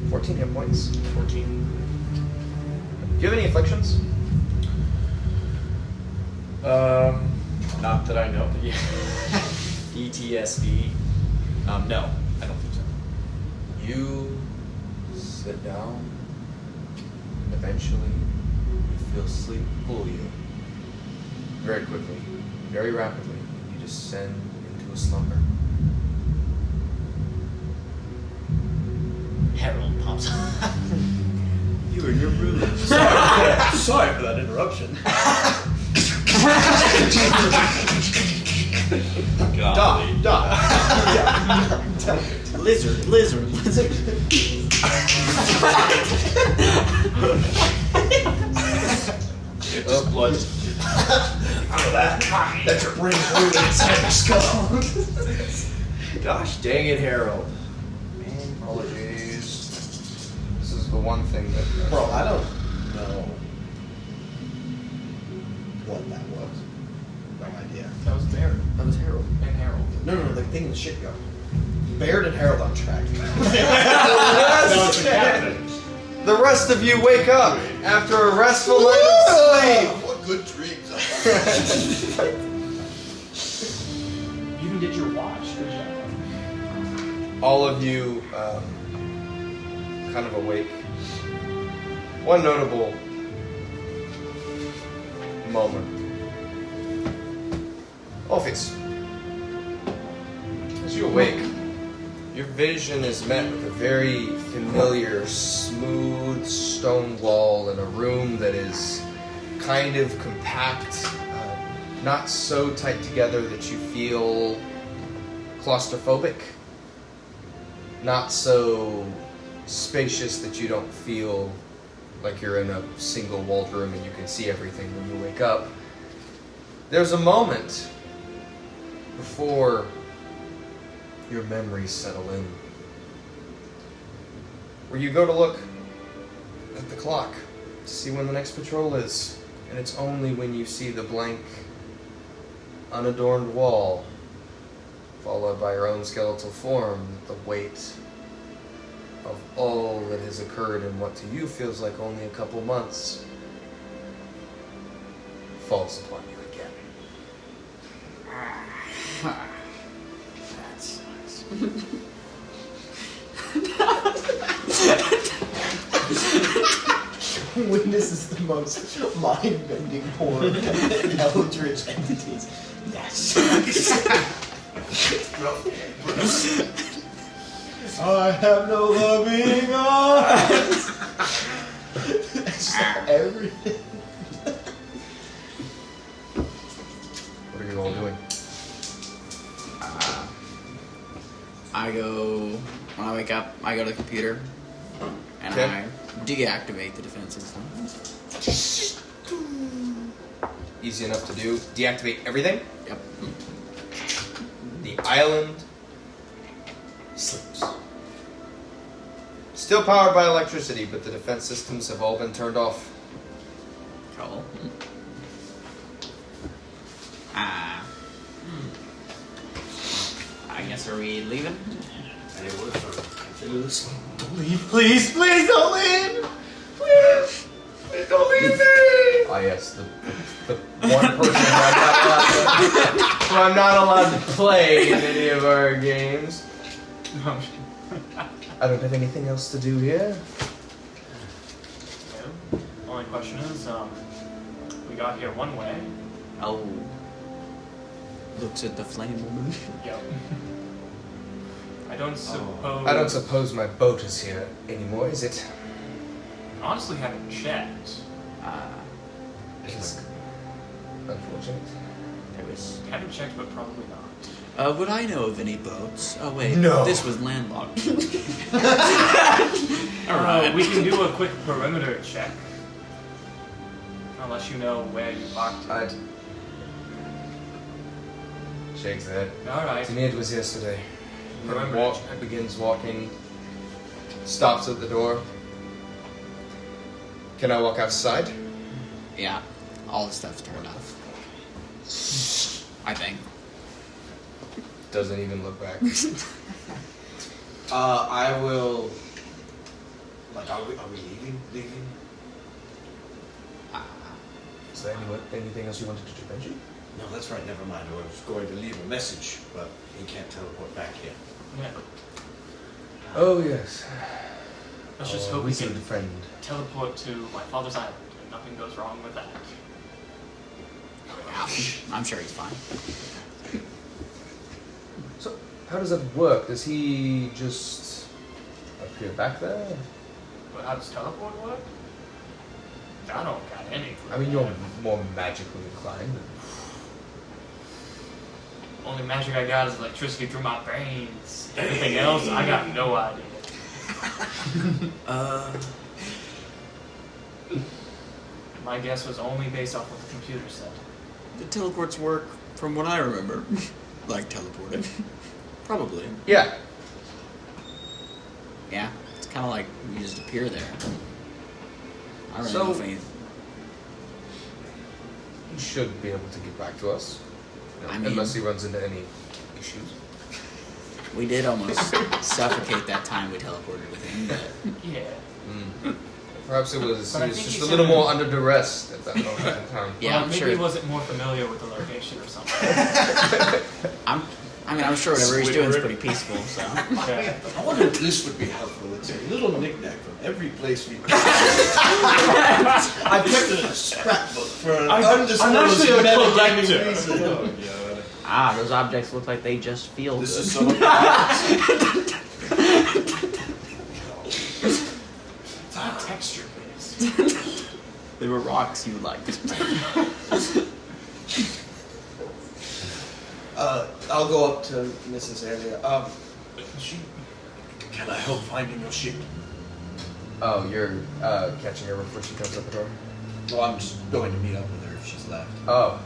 14 hit points. 14. Do you have any afflictions? Not that I know. Yeah. PTSD. No, I don't think so. You sit down. And eventually, you feel sleep pull you. Very quickly, very rapidly, you descend into a slumber. Harold pops up. You in your room. Sorry for that interruption. Stop. Lizard. It's just blood. That's your brain fluid inside your skull. Gosh dang it, Harold. Apologies. This is the one thing that. Bro, I don't know what that was. No idea. That was Baird. That was Harold. And Harold. No, the thing in the shipyard. Baird and Harold on track. No, it's the captain. The rest of you wake up after a restful night of sleep. What good dreams. You even did your watch. Good job. All of you kind of awake. One notable moment. Orpheus, as you awake, your vision is met with a very familiar, smooth stone wall in a room that is kind of compact, not so tight together that you feel claustrophobic, not so spacious that you don't feel like you're in a single walled room and you can see everything when you wake up. There's a moment before your memories settle in where you go to look at the clock to see when the next patrol is, and it's only when you see the blank, unadorned wall followed by your own skeletal form that the weight of all that has occurred in what to you feels like only a couple months falls upon you again. That sucks. Witnesses the most mind-bending horror and eldritch entities. Yes. I have no loving eyes. It's just everything. What are you all doing? When I wake up, I go to the computer and Okay. I deactivate the defense system. Easy enough to do. Deactivate everything. Yep. The island sleeps. Still powered by electricity, but the defense systems have all been turned off. Cool. I guess, are we leaving? Please don't leave. Please don't leave me. Ah, yes, the one person who I'm not allowed to play in any of our games. I don't have anything else to do here. Yeah. Only question is, we got here one way. Oh. Looks at the flame illusion. Yep. I don't suppose. I don't suppose my boat is here anymore, is it? Honestly, haven't checked. It's unfortunate. There was. Haven't checked, but probably not. Would I know of any boats? Oh wait, No. This was landlocked. Alright. We can do a quick perimeter check. Unless you know where you parked it. Shakes head. Alright. To me, it was yesterday. Remember, Begins walking. Stops at the door. Can I walk outside? Yeah, all the stuff's turned off. I think. Doesn't even look back. I will. Like, are we leaving? Leaving? Is there anything else you wanted to do, Benji? No, that's right. Never mind. I was going to leave a message, but he can't teleport back here. Yeah. Oh yes. Let's just hope we wizard can friend. teleport to my father's island and nothing goes wrong with that. I'm sure he's fine. So, how does that work? Does he just appear back there? But how does teleport work? I don't got any clue. I mean, you're more magically inclined. Only magic I got is electricity through my veins. Everything else, I got no idea. My guess was only based off what the computer said. The teleports work from what I remember. Like teleporting. Probably. Yeah. Yeah. It's kind of like you just appear there. I don't really So- know if any... You should be able to get back to us. I mean- Unless he runs into any issues. We did almost suffocate that time we teleported with him, but... Yeah. Perhaps it was, But I he was think just he a little said- more under duress at that moment in time. Yeah, Well, I'm maybe sure. he wasn't more familiar with the location or something. I'm sure whatever he's doing is pretty peaceful, so... Yeah. I wonder if this would be helpful. It's a little knick-knack from every place we I kept it in a scrapbook for an undisclosed actually a metagaming collector. reason. Oh, God. Ah, those objects look like they just feel This good. is some of the It's not texture based. They were rocks you liked. I'll go up to Mrs. Alia. Can I help finding your ship? Oh, you're catching her before she comes up the door? Well, I'm just going to meet up with her if she's left. Oh,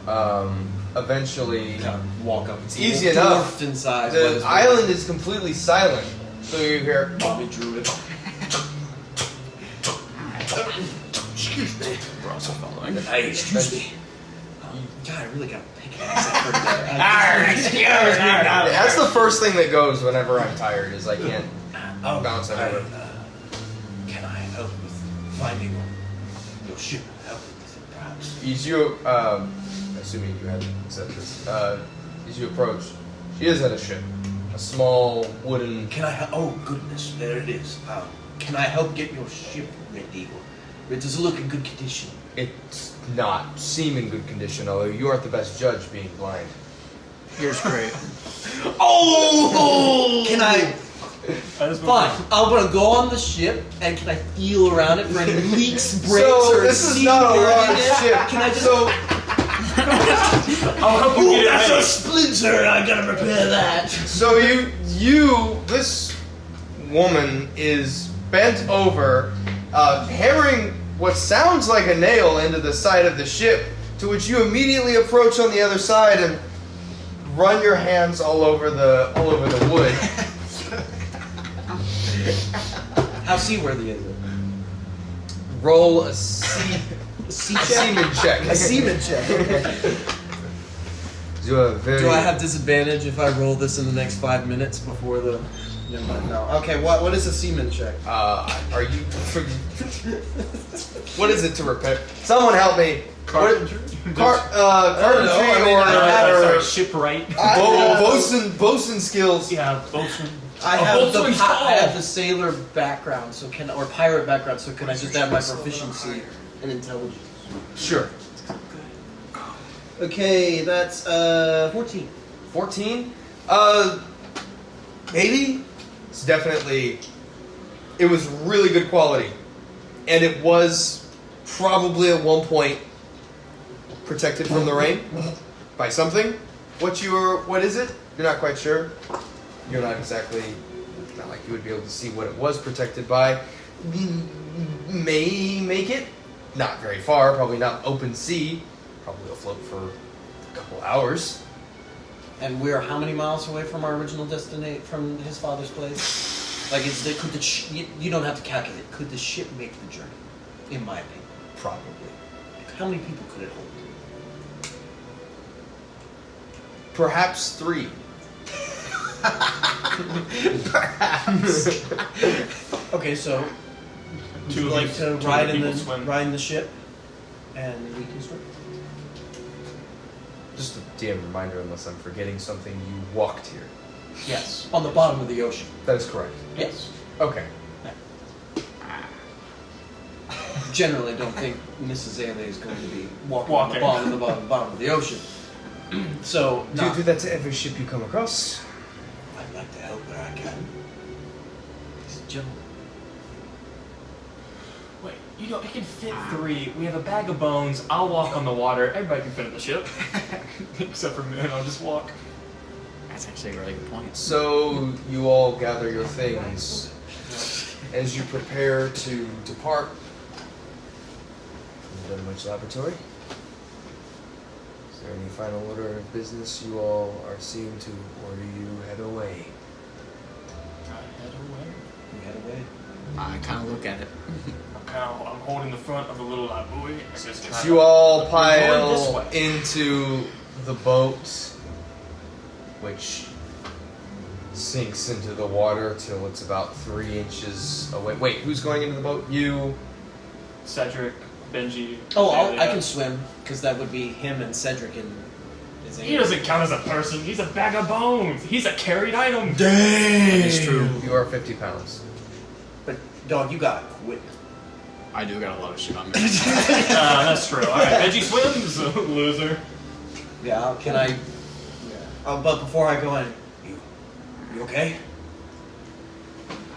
eventually... Kind of walk up. It's easy enough. Dwarfed in size. The island is completely silent. So you hear... Mommy Druid. Excuse me. We're also following. Hey, excuse me. God, I really got to pick an accent for today. Yeah, that's the first thing that goes whenever I'm tired, is I can't bounce everywhere. Can I help with finding your ship? Help with it, perhaps? As you, assuming you haven't said this, as you approach, she is at a ship. A small wooden... Can I help? Oh, goodness, there it is. Can I help get your ship ready? Does it look in good condition? It's not seem in good condition, although you aren't the best judge being blind. Here's great. Oh! Can I... Fine. I'm gonna go on the ship, and can I feel around it for any leaks, breaks, So, or this is not a large ship. Can I just... I'll help you Ooh, get it that's a ready. splinter! I gotta repair that. So this woman is bent over, hammering what sounds like a nail into the side of the ship, to which you immediately approach on the other side and run your hands all over the wood. How seaworthy is it? Roll a seaman check. A seaman check. Okay. You are very. Do I have disadvantage if I roll this in the next 5 minutes before the? No. Okay. What is a seaman check? Are you? What is it to repair? Someone help me. Carpentry. Carpentry or Shipwright. bosun skills. Yeah, bosun. I have bosun's I call. have the sailor background, so or pirate background, so can I just add my proficiency in intelligence? Sure. Okay, that's 14. 14? Maybe? It's definitely... It was really good quality. And it was probably at one point protected from the rain by something. What is it? You're not quite sure. You're not exactly... Not like you would be able to see what it was protected by. May make it. Not very far, probably not open sea. Probably afloat for a couple hours. And we're how many miles away from our original destination, from his father's place? Like, you don't have to calculate. Could the ship make the journey? In my opinion. Probably. How many people could it hold? Perhaps 3. Perhaps. Okay, so would you Two like to people ride in swim. the ship, and we can swim. Just a damn reminder, unless I'm forgetting something, you walked here. Yes, on the bottom of the ocean. That is correct. Yes. Okay. Generally, don't think Mrs. Ailey is going to be walking on the bottom of the ocean. So, Do you do that to every ship you come across? I'd like to help where I can. He's a gentleman. Wait, You know, it can fit 3. We have a bag of bones. I'll walk on the water. Everybody can fit in the ship. Except for me, and I'll just walk. That's actually a really good point. So you all gather your things as you prepare to depart from the Dunwich Laboratory. Is there any final order of business you all are seeing to, or do you head away? We head away. I kind of look at it. I'm holding the front of the little buoy. So you all We're pile going this way. into the boat, which sinks into the water till it's about 3 inches away. Wait, who's going into the boat? You. Cedric, Benji. Oh, Azalea. I can swim because that would be him and Cedric and. He doesn't count as a person. He's a bag of bones. He's a carried item. Dang! It's true. You are 50 pounds. But dog, you gotta quit. I do got a lot of shit on me. That's true. All right, Benji swims, loser. Yeah. Can I? But before I go in, you okay?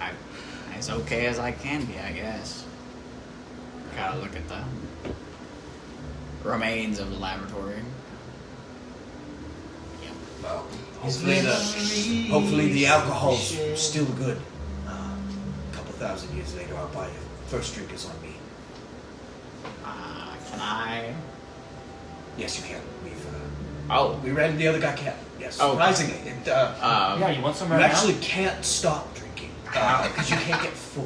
I, as okay as I can be, I guess. Gotta look at the remains of the laboratory. Well, hopefully the alcohol's still good. A couple thousand years later, I'll buy you. First drink is on me. Can I? Yes, you can. Oh. We ran the other guy can't. Yes. Oh. Surprisingly, Yeah, you want some you right actually now? can't stop drinking because you can't get full.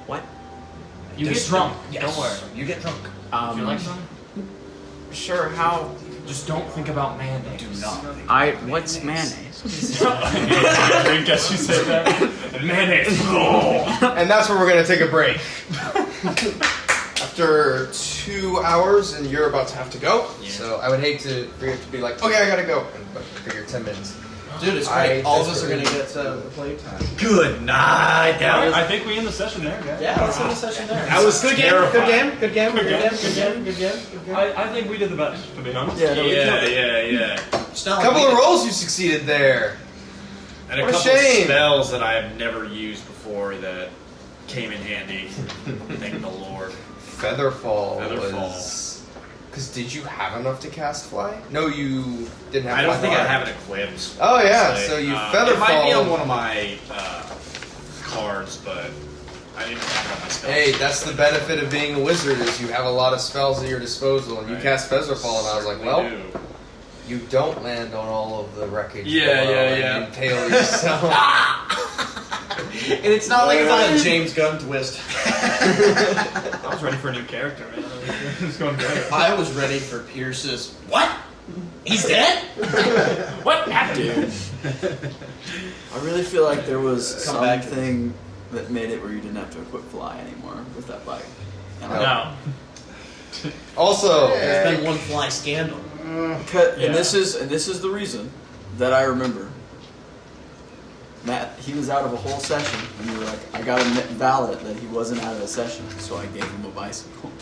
What? You get Just- drunk. Yes. Don't worry. You get drunk. Would you like some? Sure. How? Just don't think about mayonnaise. Do not. Think What's mayonnaise? I guess you said that. And mayonnaise. And that's where we're going to take a break. After 2 hours, and you're about to have to go. Yeah. So I would hate for you to be like, okay, I gotta go. But figure 10 minutes. Dude, it's I great. All of us are desperately- gonna get the playtime. Good night. All right, I think we end the session there, guys. Yeah, let's end the session there. That was good terrifying. game. Good game. Good game. Good game, Good game. Good game. Good game. I think we did the best, to be honest. Yeah, no, we killed it. Yeah. It's A not couple like of we rolls you succeeded there. And a What a couple of shame. spells that I have never used before that came in handy. Thank the Lord. Featherfall. Featherfall. Because did you have enough to cast fly? No, you didn't have I don't fly think I bar. have it equipped. Oh, yeah, honestly. so you It might be on Featherfall. one of my cards, but I didn't have it on my spell. Hey, that's the benefit of being a wizard is you have a lot of spells at your disposal. And you Right. cast Featherfall, and I was like, well, Certainly do. you don't land on all of the wreckage. Yeah, below yeah, and yeah. impale yourself. And it's not like it's a James Gunn twist. I was ready for a new character, man. It's going great. I was ready for Pierce's. What? He's dead? What happened? I really feel like there was Come back to something that made it where you didn't have to equip fly anymore with that bike. And No. Also, There's been one fly scandal. And Yeah. this is the reason that I remember. Matt, he was out of a whole session, and you were like, I got to valid that he wasn't out of a session, so I gave him a bicycle.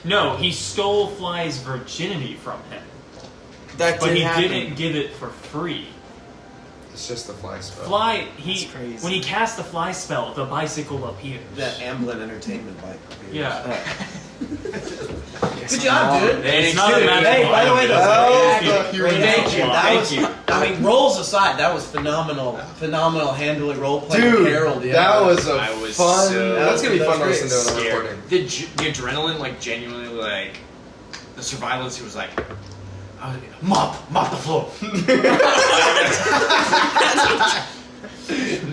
No, he stole Fly's virginity from him. That But he happen. didn't give it for free. it's just the fly spell. Fly, That's crazy. when he cast the fly spell, the bicycle appears. That Amblin Entertainment bike. Yeah. Good job, dude. It's not a magical Hey, by the way, item. that It's was thank you. That Thank was, you. I mean, rolls aside, that was phenomenal. Phenomenal handling role play with Dude, Harold. Yeah. that was a I was fun. so- That's gonna be fun to That's listen to on the Scared. recording. The adrenaline, like, genuinely, like, the surveillance, he was like, mop the floor.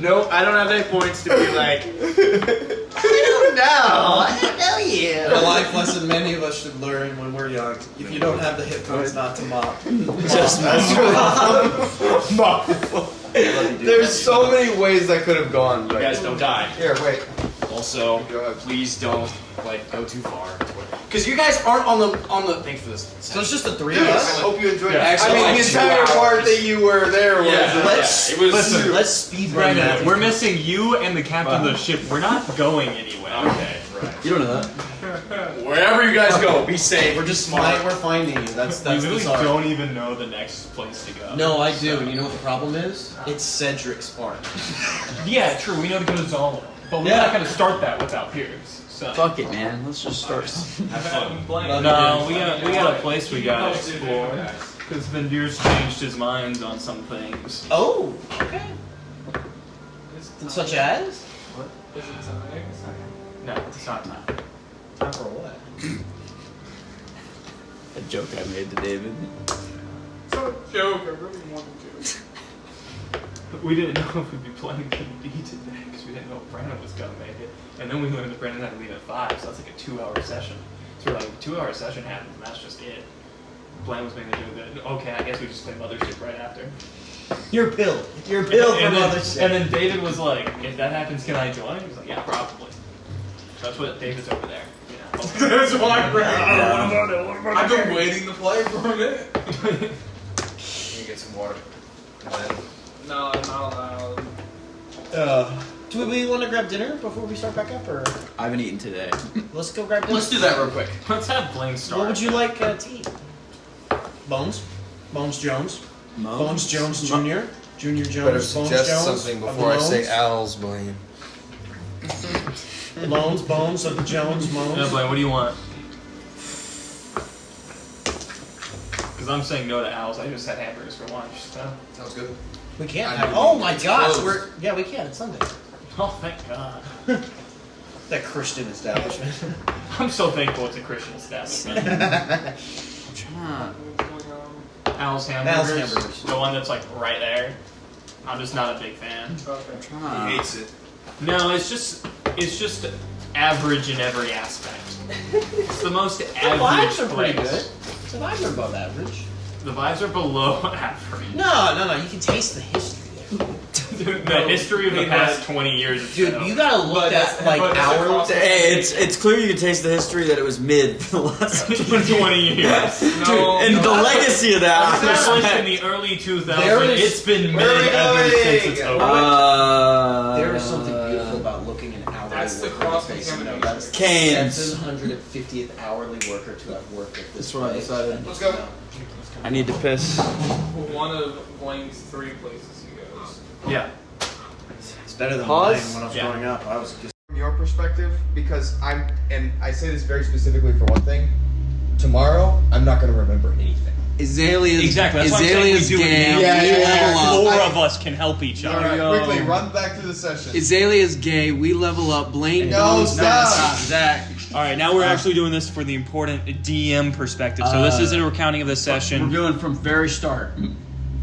Nope, I don't have any points to be like, I don't know you. A life lesson many of us should learn when we're young. If you don't have the hit points, not to mop. Just That's really fun. There's so many ways that could have gone. you But guys don't die. here, wait. Also, Go ahead. please don't, like, go too far. Because you guys aren't on the, thanks for this. So it's just the three Dude, of I us. hope you enjoyed Yeah. it. I mean, Like the 2 entire hours. part that you were there was. Let's it was. Listen. let's speed run that. We're missing you and the captain of the ship. We're not going anywhere. Okay, right. You don't know that. Wherever you guys go, be safe. We're just smart. We're finding you. That's We literally bizarre. don't even know the next place to go. No, I do. And you know what the problem is? It's Cedric's part. Yeah, true. We know to go to Zolo. But we're not going to start that without Pierce. So. Fuck it, man. Let's just start. Have fun. No, we got a place we got to explore. Because Vyndir's changed his mind on some things. Oh, okay. Such as? What? Is it something? No, it's not time. Time for what? A joke I made to David. It's not a joke, I really wanted to. We didn't know if we'd be playing D today because we didn't know if Brandon was going to make it. And then we learned that Brandon had to leave at 5, so that's like a 2-hour session. So we're like, if a 2-hour session happens, and that's just it. Blaine was making the joke that, okay, I guess we just play Mothership right after. You're pilled. You're pilled for Mothership. And then David was like, if that happens, can I join? He was like, yeah, probably. So that's what David's over there. You know. That's why I've been waiting to play for a minute. Let me get some water. No, I'm not allowed. Do we want to grab dinner before we start back up, or I haven't eaten today. let's go grab dinner? Let's do that real quick. Let's have Blaine start. What would you like to eat? Bones Jones, Bones Jones Jr., Junior Jones, Better Bones suggest Jones something of the before I say Moans. Al's Blaine. Bones of the Jones, Moans. Yeah, Blaine, what do you want? Because I'm saying no to Al's. I just had hamburgers for lunch, so. Sounds good. We can't I have. mean, Oh my it's gosh, closed. we can't. It's Sunday. Oh, thank God. That Christian establishment. I'm so thankful it's a Christian establishment. Al's hamburgers, Hamburgers. the one that's like right there. I'm just not a big fan. He hates it. No, it's just average in every aspect. It's the most The average vibes are pretty place. good. The vibes are above average. The vibes are below average. No. You can taste the history there. Dude, the history of the past 20 years is Dude, you gotta look at like hours. Hey, it's clear you can taste the history that it was mid for the last 20 years. Dude, and the legacy of that. Especially in the early 2000s, There is- it's been Where are we mid ever going? since it's over. There is something beautiful about looking an hourly That's the worker in the face and know that's the Canes. 750th hourly worker to have worked at this That's what I place. decided. Let's go. I need to piss. One of Blaine's 3 places he goes. Yeah. It's better than Pause. mine when I was Yeah. growing up. I was just From your perspective, because and I say this very specifically for one thing, tomorrow I'm not going to remember anything. Azalea's Exactly. That's why I'm saying we Azalea's do it gay. now. Yeah, We yeah, level yeah. up. Four of us can help each other. All right, quickly run back to the session. Azalea's gay. We level up. Blaine No, Bones. stop. Zach. All right, now we're actually doing this for the important DM perspective. So this isn't a recounting of the We're session. going from very start.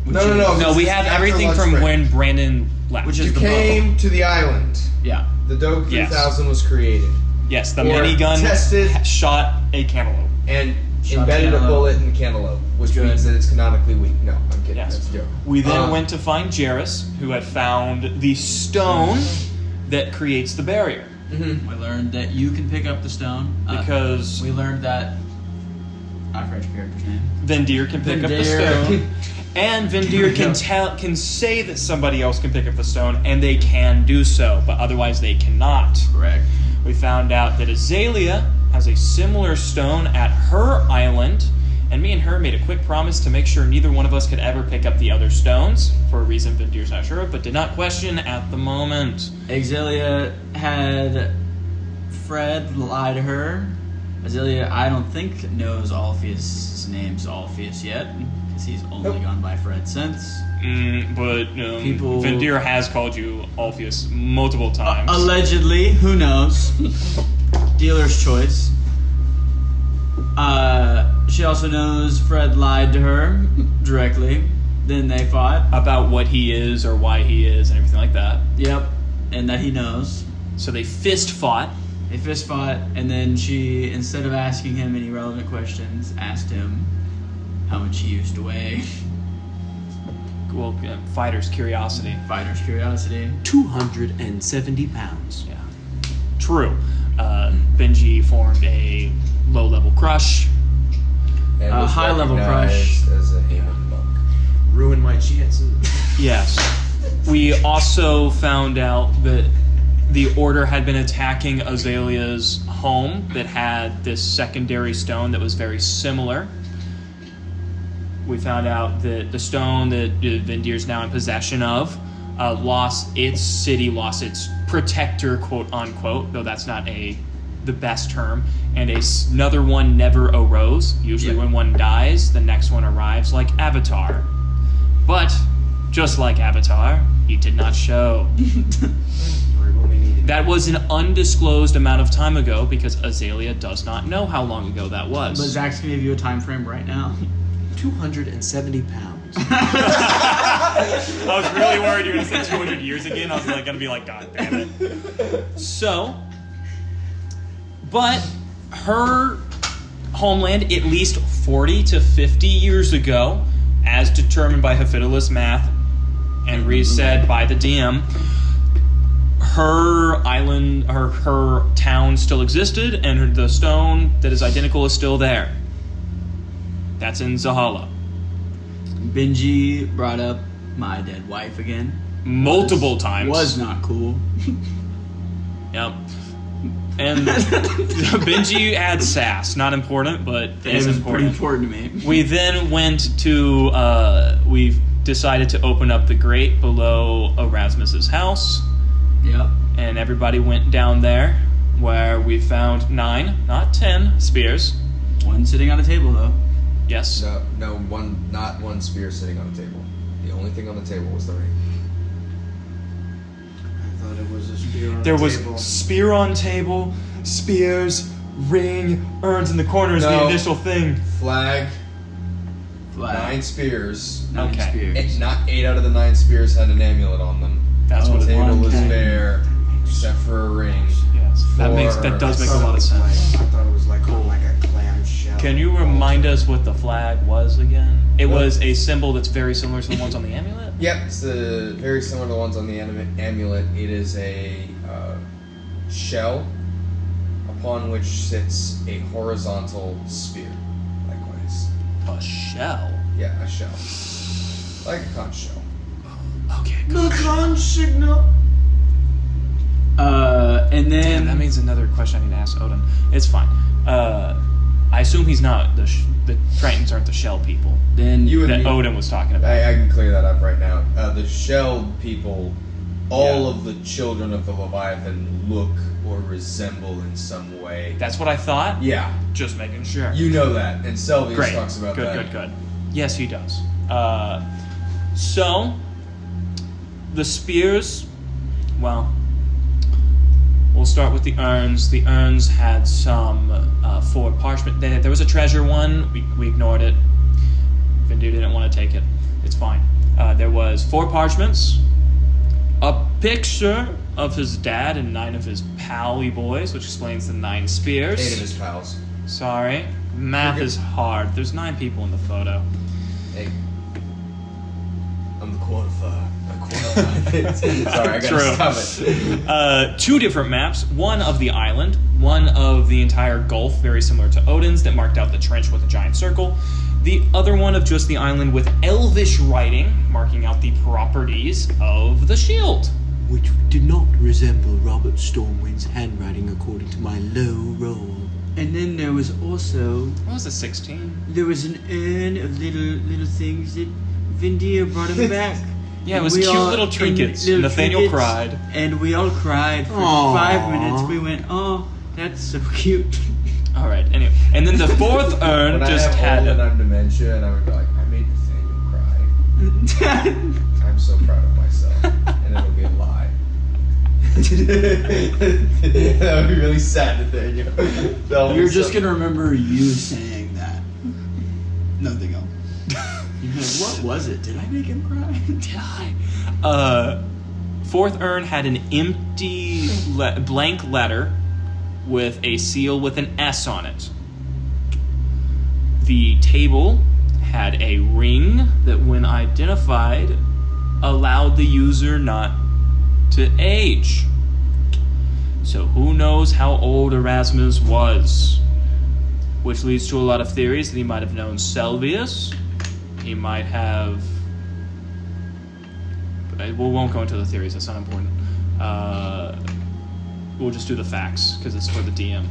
No. No, this we is have after everything lunch from break. when Brandon left. Which is You the came to the island. Yeah. The Doge Yes. 3000 was created Yes, the Or minigun tested- shot a cantaloupe. and Shot embedded a cantaloupe. bullet in the cantaloupe, which Good. means that it's canonically weak. No, I'm kidding. Yes. That's a joke. We then went to find Jairus, who had found the stone that creates the barrier. We learned that you can pick up the stone. Because we learned that I forgot your character's name. Vyndir can pick up the Vyndir. stone. And Vyndir can say that somebody else can pick up the stone, and they can do so, but otherwise they cannot. Correct. We found out that Azalea has a similar stone at her island, and me and her made a quick promise to make sure neither one of us could ever pick up the other stones, for a reason Vyndir's not sure of, but did not question at the moment. Azalea had Fred lie to her. Azalea, I don't think, knows Alpheus' name's Alpheus yet, because he's only gone by Fred since. But People- Vyndir has called you Alpheus multiple times. Allegedly, who knows? Dealer's choice. She also knows Fred lied to her directly. Then they fought. About what he is or why he is and everything like that. Yep. And that he knows. So they fist fought. They fist fought, and then she, instead of asking him any relevant questions, asked him how much he used to weigh. Well, fighter's curiosity. Fighter's curiosity. 270 pounds. Yeah. True. Benji formed a low-level crush. And A was high-level recognized as a Haman monk. ruin my jitsu. Yes. We also found out that the Order had been attacking Azalea's home that had this secondary stone that was very similar. We found out that the stone that Vyndir's now in possession of lost its protector, quote unquote, though that's not the best term, and another one never arose. Usually when one dies, the next one arrives, like Avatar. But, just like Avatar, he did not show. That was an undisclosed amount of time ago because Azalea does not know how long ago that was. But Zach's gonna give you a time frame right now. 270 pounds. I was really worried you were going to say 200 years again. I was like going to be like, God damn it. So, but her homeland, at least 40 to 50 years ago, as determined by Hiffidulus math and reset by the DM, her island, her town still existed, and the stone that is identical is still there. That's in Zahala. Benji brought up my dead wife again. Multiple times. Was not cool. Yep. And Benji adds sass. Not important, but It was pretty important to me. We then went to, we decided to open up the grate below Erasmus's house. Yep. And everybody went down there, where we found 9, not 10, spears. One sitting on a table, though. Yes. No, not one spear sitting on a table. The only thing on the table was the ring. I thought it was a spear on There the was table. spear on table, spears, ring, urns in the corners, the No. initial thing. Flag, Flag. 9 spears. 9 Okay. spears. Not 8 out of the 9 spears had an amulet on them. That's Oh, what The it table was Okay. bare, except for a ring. Yes. That For- does I make a thought lot it of was sense. I thought it was like a clam shell. Can you remind us what the flag was again? It was a symbol that's very similar to the ones on the amulet? Yep, it's very similar to the ones on the amulet. It is a shell upon which sits a horizontal spear. Likewise. A shell? Yeah, a shell. Like a conch shell. Okay. The conch signal. And then Damn, that means another question I need to ask Odin. It's fine. I assume he's not the Tritons aren't the shell people then You that would Odin was talking about. I can clear that up right now. The shell people, all of the children of the Leviathan look or resemble in some way. That's what I thought. Yeah, Just making sure. you know that, and Selvius Great. talks about Good, that. good. Yes, he does. So, the spears, well, we'll start with the urns. The urns had some 4 parchment. There was a treasure one. We ignored it. Vyndir didn't want to take it. It's fine. There was 4 parchments, a picture of his dad and 9 of his pally boys, which explains the 9 spears. 8 of his pals. Sorry. Math is hard. There's 9 people in the photo. Hey, I'm the quantifier. Sorry, I gotta stop it. 2 different maps. One of the island, one of the entire Gulf, very similar to Odin's, that marked out the trench with a giant circle. The other one of just the island with elvish writing, marking out the properties of the shield. Which did not resemble Robert Stormwind's handwriting according to my low roll. And then there was also What was it, 16? there was an urn of little things that Vyndir brought him back. Yeah, it was We cute all- little trinkets. little Nathaniel trinkets, cried. and we all cried for Aww. 5 minutes. We went, "Oh, that's so cute." All right. Anyway, and then the 4th urn When just I have had. old and I'm dementia, and I would be like, I made Nathaniel cry. I'm so proud of myself, and it'll be a lie. That would be really sad, Nathaniel. You're just gonna remember you saying that. Nothing else. You're like, what was it? Did I make him cry? Did I? 4th urn had an empty blank letter with a seal with an S on it. The table had a ring that, when identified, allowed the user not to age. So who knows how old Erasmus was? Which leads to a lot of theories that he might have known Selvius. He might have... But we won't go into the theories, that's not important. We'll just do the facts, because it's for the DM.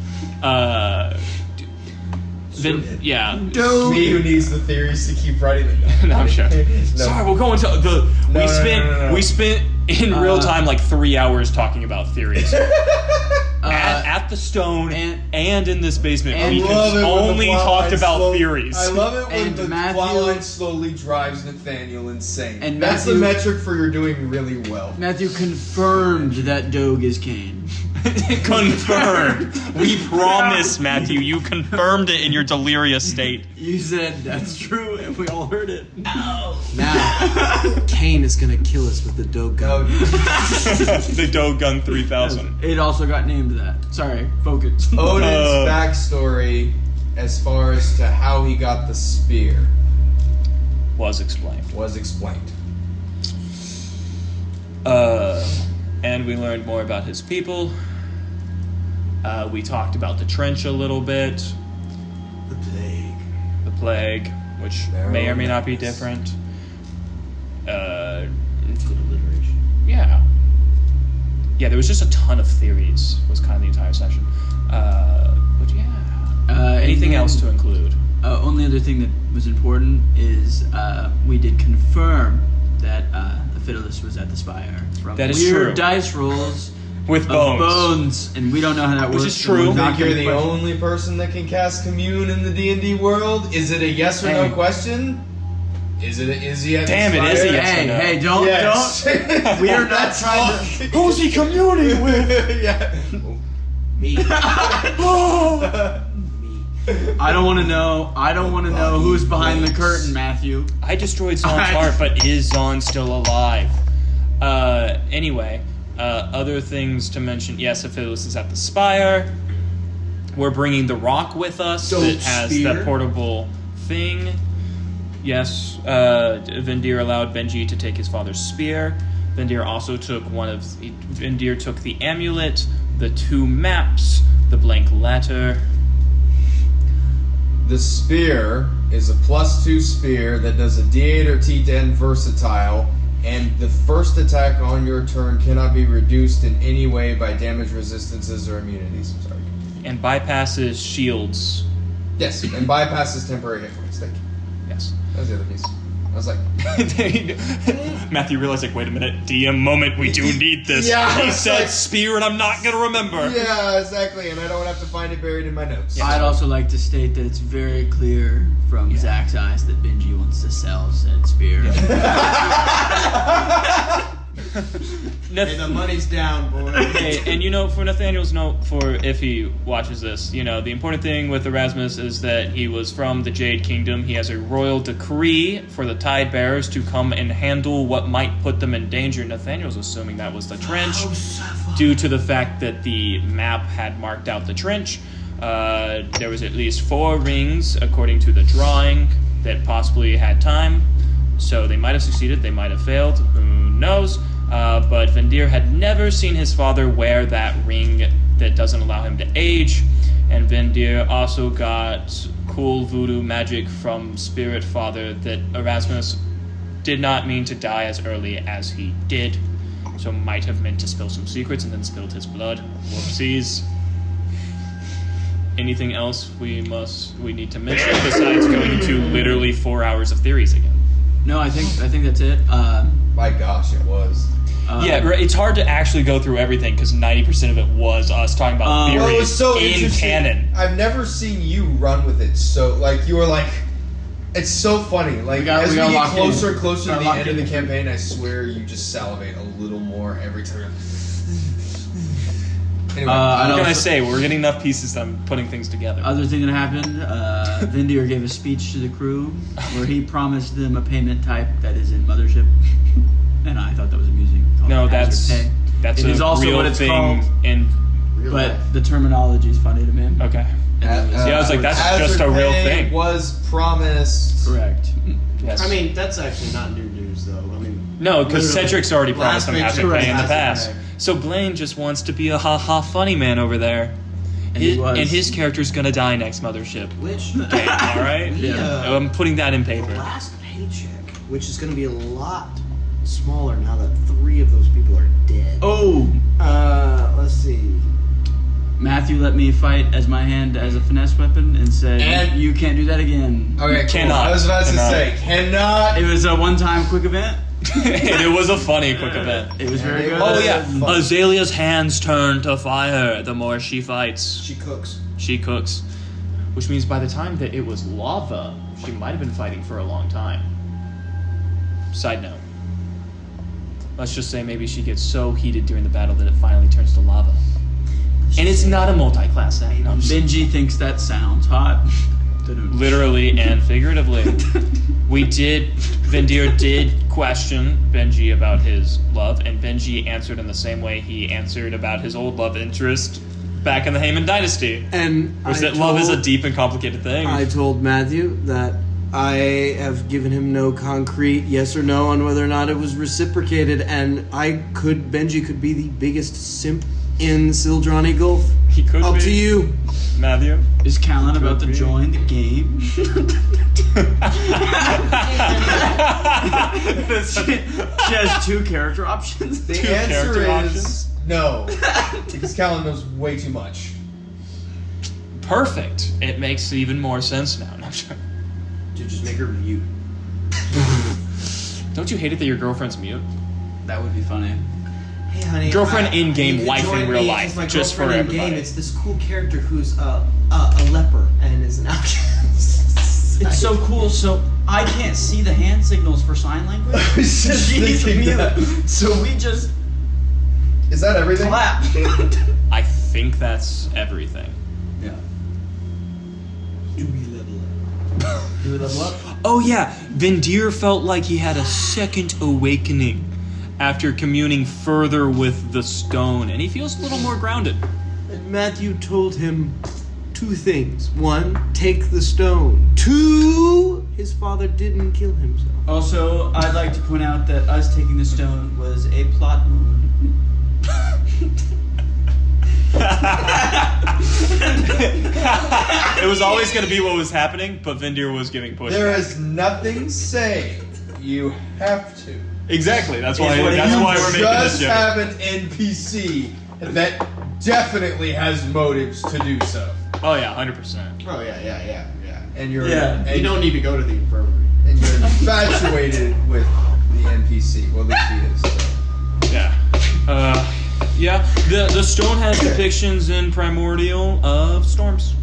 Yeah. Me who needs the theories to keep writing them. No, I'm sure. No. Sorry, we'll go into the... No, we spent in real time, like 3 hours talking about theories. At the stone and in this basement, we only talked about theories. I love it when And the Matthew- plotline slowly drives Nathaniel insane. And that's Matthew- the metric for you're doing really well. Matthew confirmed that Doge is Cain. Confirmed. We promise, Matthew. You confirmed it in your delirious state. You said that's true, and we all heard it. Now, Kane is gonna kill us with the dope gun. The Dogun 3000. It also got named that. Sorry, focus. Odin's backstory, as far as to how he got the spear, Was explained. was explained. And we learned more about his people. We talked about the trench a little bit. The plague. The plague, which may or may not be different. Good alliteration. Yeah. Yeah, there was just a ton of theories, was kind of the entire session. But yeah. Anything else to include? Only other thing that was important is we did confirm that Hiffidulus was at the spire. From That is weird true. dice rolls With of bones. bones, and we don't know how that Which works. is so true. we're I not think you're gonna the question- only person that can cast commune in the D&D world. Is it a yes or no Hey. question? Is he at Damn, the it is a spire? yes or Hey, no. hey, don't. We are not That's trying to. Who's he communing with? yeah. Me. I don't want to know. I don't want to know who's behind the curtain, Matthew. I destroyed Zon's heart, but is Zon still alive? Anyway, other things to mention. Yes, Hiffidulus is at the spire. We're bringing the rock with us Dope that has spear. that portable thing. Yes, Vyndir allowed Benji to take his father's spear. Vyndir also took Vyndir took the amulet, the 2 maps, the blank letter. The spear is a +2 spear that does a D8 or T10 versatile, and the first attack on your turn cannot be reduced in any way by damage resistances or immunities. Sorry. And bypasses shields. Yes, and bypasses temporary hit points. Thank you. Yes. That was the other piece. I was like, Matthew realized, like, wait a minute, DM moment, we do need this. Yeah, He it's said like- spear and I'm not gonna remember. yeah, exactly, and I don't have to find it buried in my notes. I'd also like to state that it's very clear from Zach's eyes that Benji wants to sell said spear. Hey, the money's down, boy. Hey, and for Nathaniel's note, for if he watches this, the important thing with Erasmus is that he was from the Jade Kingdom. He has a royal decree for the Tide Bearers to come and handle what might put them in danger. Nathaniel's assuming that was the trench, due to the fact that the map had marked out the trench. There was at least 4 rings, according to the drawing, that possibly had time. So they might have succeeded, they might have failed, who knows. But Vyndir had never seen his father wear that ring that doesn't allow him to age. And Vyndir also got cool voodoo magic from Spirit Father that Erasmus did not mean to die as early as he did. So might have meant to spill some secrets and then spilled his blood. Whoopsies. Anything else we need to mention besides going into literally 4 hours of theories again? No, I think that's it. My gosh, it was. Yeah, it's hard to actually go through everything because 90% of it was us talking about theories Well, it was so in interesting. canon. I've never seen you run with it so, you were like, it's so funny. Like, as we got get locked closer in. and closer to Got the locked end of the in. campaign, I swear you just salivate a little more every time. Anyway, What can I also- say? We're getting enough pieces that I'm putting things together. Other thing that happened, Vyndir gave a speech to the crew where he promised them a payment type that is in Mothership, and I thought that was amusing. No, Hazard pay. that's It a is also real what it's thing. called. In But the terminology is funny to me. okay, And it was- yeah, I was like, that's Hazard just a real pay thing. Was promised. correct. Yes. I mean, that's actually not new news, though. I mean, no, because literally, Cedric's already promised last him hazard paycheck pay in the was hazard past. pay. So Blaine just wants to be a ha-ha funny man over there. And he was. And his character's gonna die next Mothership. which Okay, alright? Yeah. I'm putting that in the paper. last paycheck, which is going to be a lot smaller now that 3 of those people are dead. Oh, Let's see. Matthew let me fight as my hand as a finesse weapon and said, And- "You can't do that again." Okay, cool. Cannot. I was about to Cannot. say, cannot. It was a one-time quick event. And it was a funny quick event. It was very good. Oh yeah, Azalea's hands turn to fire the more she fights. She cooks. She cooks. Which means by the time that it was lava, she might have been fighting for a long time. Side note. Let's just say maybe she gets so heated during the battle that it finally turns to lava. And it's not a multi-class set. No, Benji thinks that sounds hot. literally and figuratively. Vyndir did question Benji about his love, and Benji answered in the same way he answered about his old love interest back in the Heyman Dynasty. And Which that love is a deep and complicated thing. I told Matthew that I have given him no concrete yes or no on whether or not it was reciprocated, and Benji could be the biggest simp in Sildrani Gulf. He could Up be. to you. Matthew? Is Callan about to join the game? She has 2 character options. The Two answer character is options? no, because Callan knows way too much. Perfect. It makes even more sense now. No, I'm sure. Dude, just make her mute. Don't you hate it that your girlfriend's mute? That would be funny. Hey, honey. Girlfriend in-game, you wife in join real me life, as my just for girlfriend in everybody. game. It's this cool character who's a leper and is an outcast. It's so cool. So I can't see the hand signals for sign language. was just She's thinking mute. that. So we just Is that everything? clap. I think that's everything. Yeah. Do we level up? Oh yeah, Vyndir felt like he had a second awakening after communing further with the stone, and he feels a little more grounded. And Matthew told him 2 things. 1, take the stone. 2, his father didn't kill himself. Also, I'd like to point out that us taking the stone was a plot move. It was always going to be what was happening, but Vyndir was giving pushback. There is nothing saying you have to. Exactly. That's why. It's what That's you why we're making this Just joke. have an NPC that definitely has motives to do so. Oh yeah, 100%. Oh yeah. And you're Yeah, and You don't need to go to the infirmary. and you're infatuated with the NPC. Well, at least he is. So. Yeah. Yeah. The stone has depictions in Primordial of storms.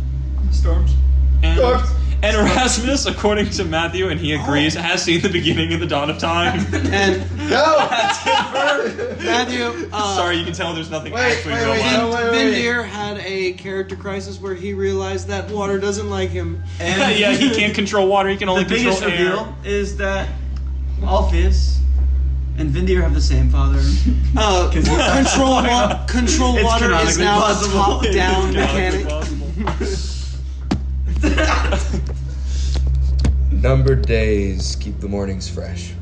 And, Storms. and Erasmus, according to Matthew, and he agrees, has seen the beginning of the dawn of time. And No. Matthew, Sorry, you can tell there's nothing Wait, actually wait, real wait, life. no, wait. Vyndir had a character crisis where he realized that water doesn't like him. And Yeah, he can't control water. He can only the control biggest air. reveal is that Alpheus and Vyndir have the same father. Control It's water is canonically now possible. a top-down It's canonically mechanic. possible. Numbered days keep the mornings fresh.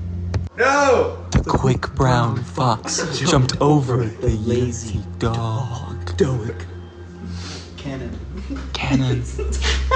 No. The quick brown fox jumped over the lazy dog. Stoic. Canon. Cannon.